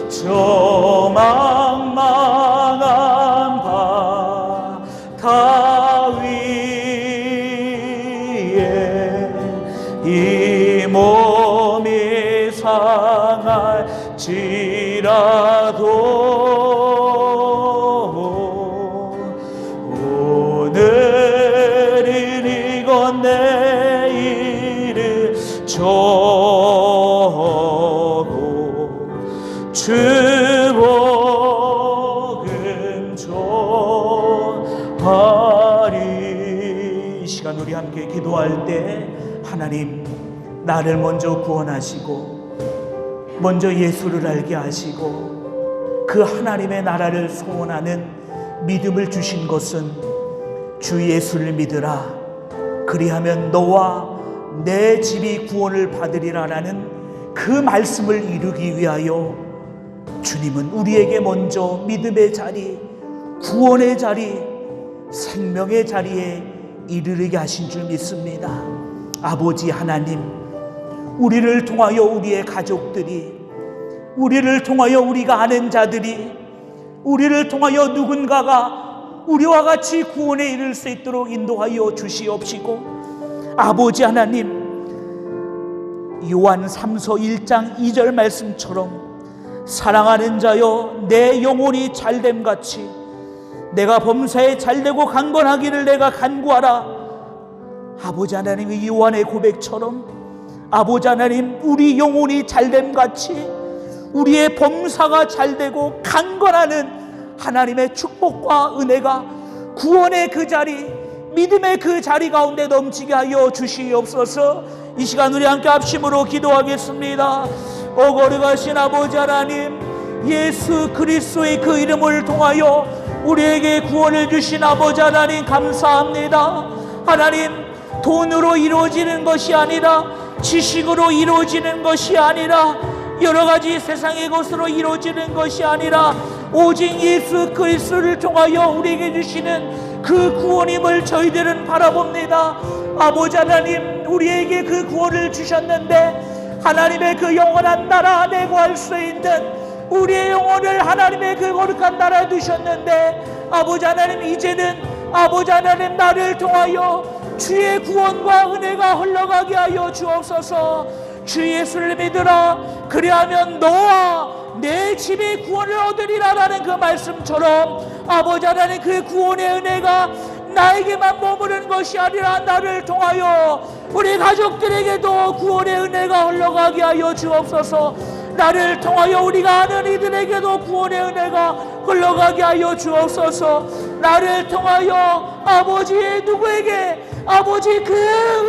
Speaker 1: 저 망망한 바다 위에 이 몸이 상할지라도 오늘은 이건 내일은 저고 주 복음 전하리. 이 시간 우리 함께 기도할 때 하나님 나를 먼저 구원하시고 먼저 예수를 알게 하시고 그 하나님의 나라를 소원하는 믿음을 주신 것은 주 예수를 믿으라 그리하면 너와 내 집이 구원을 받으리라라는 그 말씀을 이루기 위하여 주님은 우리에게 먼저 믿음의 자리, 구원의 자리, 생명의 자리에 이르게 하신 줄 믿습니다. 아버지 하나님, 우리를 통하여 우리의 가족들이, 우리를 통하여 우리가 아는 자들이, 우리를 통하여 누군가가 우리와 같이 구원에 이를 수 있도록 인도하여 주시옵시고, 아버지 하나님, 요한 3서 1장 2절 말씀처럼 사랑하는 자여 내 영혼이 잘됨같이 내가 범사에 잘되고 강건하기를 내가 간구하라. 아버지 하나님, 이 요한의 고백처럼 아버지 하나님, 우리 영혼이 잘됨같이 우리의 범사가 잘되고 강건하는 하나님의 축복과 은혜가 구원의 그 자리, 믿음의 그 자리 가운데 넘치게 하여 주시옵소서. 이 시간 우리 함께 합심으로 기도하겠습니다. 거룩하신 아버지 하나님, 예수 그리스도의 그 이름을 통하여 우리에게 구원을 주신 아버지 하나님 감사합니다. 하나님, 돈으로 이루어지는 것이 아니라, 지식으로 이루어지는 것이 아니라, 여러가지 세상의 것으로 이루어지는 것이 아니라 오직 예수 그리스도를 통하여 우리에게 주시는 그 구원임을 저희들은 바라봅니다. 아버지 하나님, 우리에게 그 구원을 주셨는데 하나님의 그 영원한 나라 안에 거할 수 있는 우리의 영혼을 하나님의 그 거룩한 나라에 두셨는데, 아버지 하나님, 이제는 아버지 하나님 나를 통하여 주의 구원과 은혜가 흘러가게 하여 주옵소서. 주 예수를 믿으라 그리하면 너와 내 집이 구원을 얻으리라라는 그 말씀처럼 아버지 하나님, 그 구원의 은혜가 나에게만 머무르는 것이 아니라 나를 통하여 우리 가족들에게도 구원의 은혜가 흘러가게 하여 주옵소서. 나를 통하여 우리가 아는 이들에게도 구원의 은혜가 흘러가게 하여 주옵소서. 나를 통하여 아버지 누구에게 아버지 그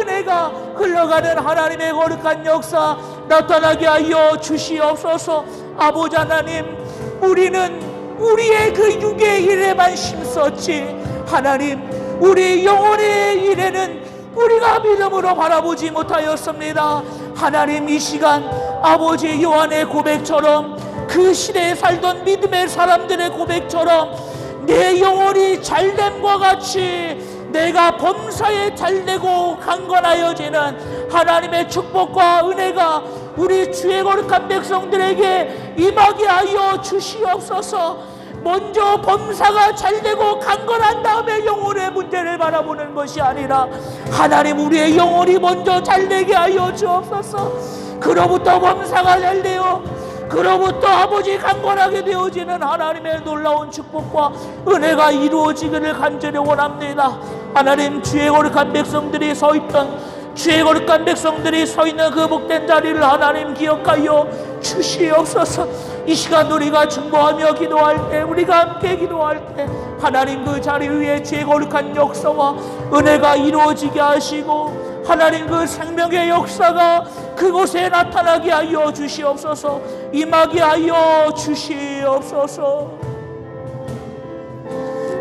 Speaker 1: 은혜가 흘러가는 하나님의 거룩한 역사 나타나게 하여 주시옵소서. 아버지 하나님, 우리는 우리의 그 육의 일에만 힘썼지 하나님, 우리 영혼의 일에는 우리가 믿음으로 바라보지 못하였습니다. 하나님, 이 시간 아버지 요한의 고백처럼, 그 시대에 살던 믿음의 사람들의 고백처럼 내 영혼이 잘됨과 같이 내가 범사에 잘되고 강건하여지는 하나님의 축복과 은혜가 우리 주의 거룩한 백성들에게 임하게 하여 주시옵소서. 먼저 범사가 잘되고 강건한 다음에 영혼의 문제를 바라보는 것이 아니라 하나님, 우리의 영혼이 먼저 잘되게 하여 주옵소서. 그로부터 범사가 잘되어 그로부터 아버지 강건하게 되어지는 하나님의 놀라운 축복과 은혜가 이루어지기를 간절히 원합니다. 하나님, 주의 거룩한 백성들이 서있던 주의 거룩한 백성들이 서있는 그 복된 자리를 하나님 기억하여 주시옵소서. 이 시간 우리가 중보하며 기도할 때, 우리가 함께 기도할 때 하나님, 그 자리 위에 주의 거룩한 역사와 은혜가 이루어지게 하시고 하나님, 그 생명의 역사가 그곳에 나타나게 하여 주시옵소서. 임하게 하여 주시옵소서.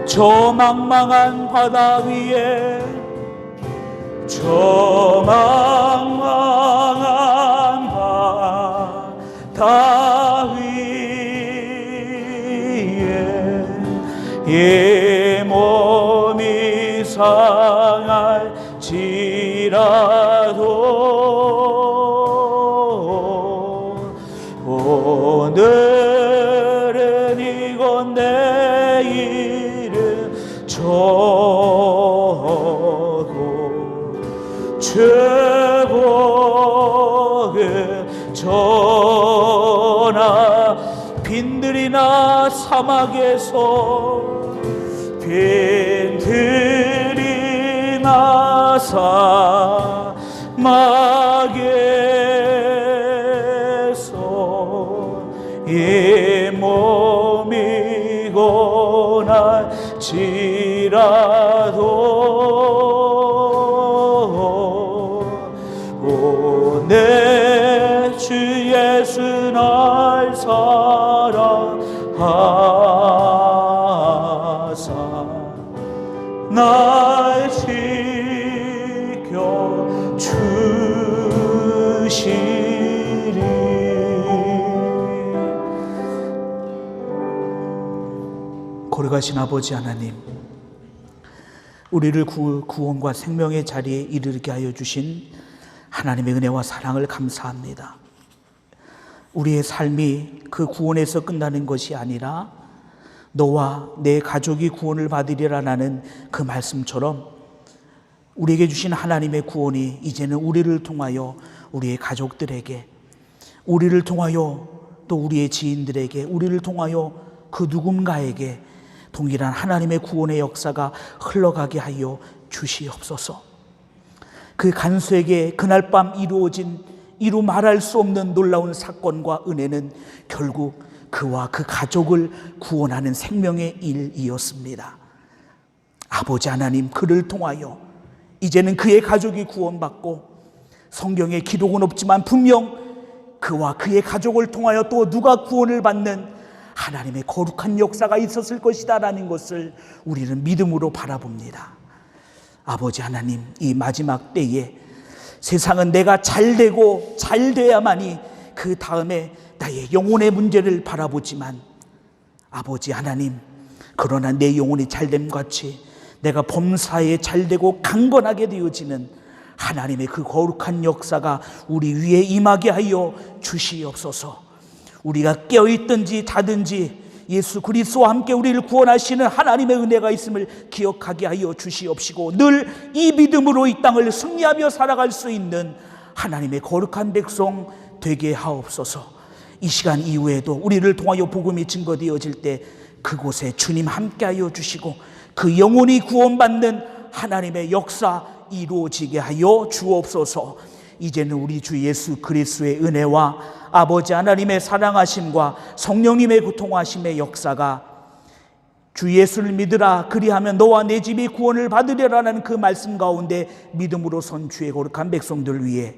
Speaker 1: 저 망망한 바다 위에 저 망망한 바다 위에 이 몸이 상할지라도 축복을 전하. 빈들이나 사막에서 빈들이나 사막에서 이 몸이 고날지라도 내 주 예수 날 사랑하사 날 지켜 주시리. 거룩하신 아버지 하나님, 우리를 구원과 생명의 자리에 이르게 하여 주신 하나님의 은혜와 사랑을 감사합니다. 우리의 삶이 그 구원에서 끝나는 것이 아니라 너와 내 가족이 구원을 받으리라는 그 말씀처럼 우리에게 주신 하나님의 구원이 이제는 우리를 통하여 우리의 가족들에게, 우리를 통하여 또 우리의 지인들에게, 우리를 통하여 그 누군가에게 동일한 하나님의 구원의 역사가 흘러가게 하여 주시옵소서. 그 간수에게 그날 밤 이루어진 이루 말할 수 없는 놀라운 사건과 은혜는 결국 그와 그 가족을 구원하는 생명의 일이었습니다. 아버지 하나님, 그를 통하여 이제는 그의 가족이 구원받고, 성경에 기록은 없지만 분명 그와 그의 가족을 통하여 또 누가 구원을 받는 하나님의 거룩한 역사가 있었을 것이다 라는 것을 우리는 믿음으로 바라봅니다. 아버지 하나님, 이 마지막 때에 세상은 내가 잘되고 잘돼야만이 그 다음에 나의 영혼의 문제를 바라보지만, 아버지 하나님, 그러나 내 영혼이 잘됨 같이 내가 범사에 잘되고 강건하게 되어지는 하나님의 그 거룩한 역사가 우리 위에 임하게 하여 주시옵소서. 우리가 깨어있든지 자든지 예수 그리스도와 함께 우리를 구원하시는 하나님의 은혜가 있음을 기억하게 하여 주시옵시고, 늘 이 믿음으로 이 땅을 승리하며 살아갈 수 있는 하나님의 거룩한 백성 되게 하옵소서. 이 시간 이후에도 우리를 통하여 복음이 증거되어질 때 그곳에 주님 함께하여 주시고 그 영혼이 구원받는 하나님의 역사 이루어지게 하여 주옵소서. 이제는 우리 주 예수 그리스도의 은혜와 아버지 하나님의 사랑하심과 성령님의 고통하심의 역사가 주 예수를 믿으라 그리하면 너와 내 집이 구원을 받으리라는 그 말씀 가운데 믿음으로 선 주의 거룩한 백성들 위해,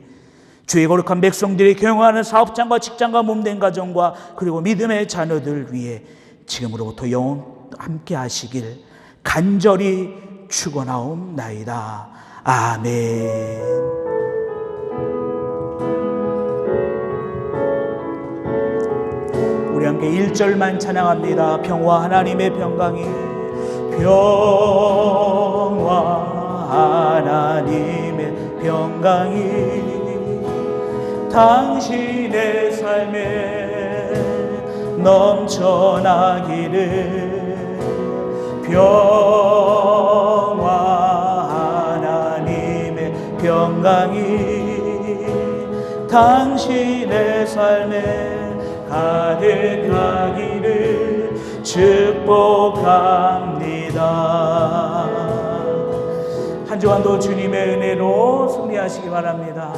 Speaker 1: 주의 거룩한 백성들이 경영하는 사업장과 직장과 몸된 가정과 그리고 믿음의 자녀들 위해 지금으로부터 영원 함께 하시길 간절히 축원하옵나이다. 아멘. 우리 함께 1절만 찬양합니다. 평화 하나님의 평강이, 평화 하나님의 평강이 당신의 삶에 넘쳐나기를, 평화 하나님의 평강이 당신의 삶에 가득하기를 축복합니다. 한 주간도 주님의 은혜로 승리하시기 바랍니다.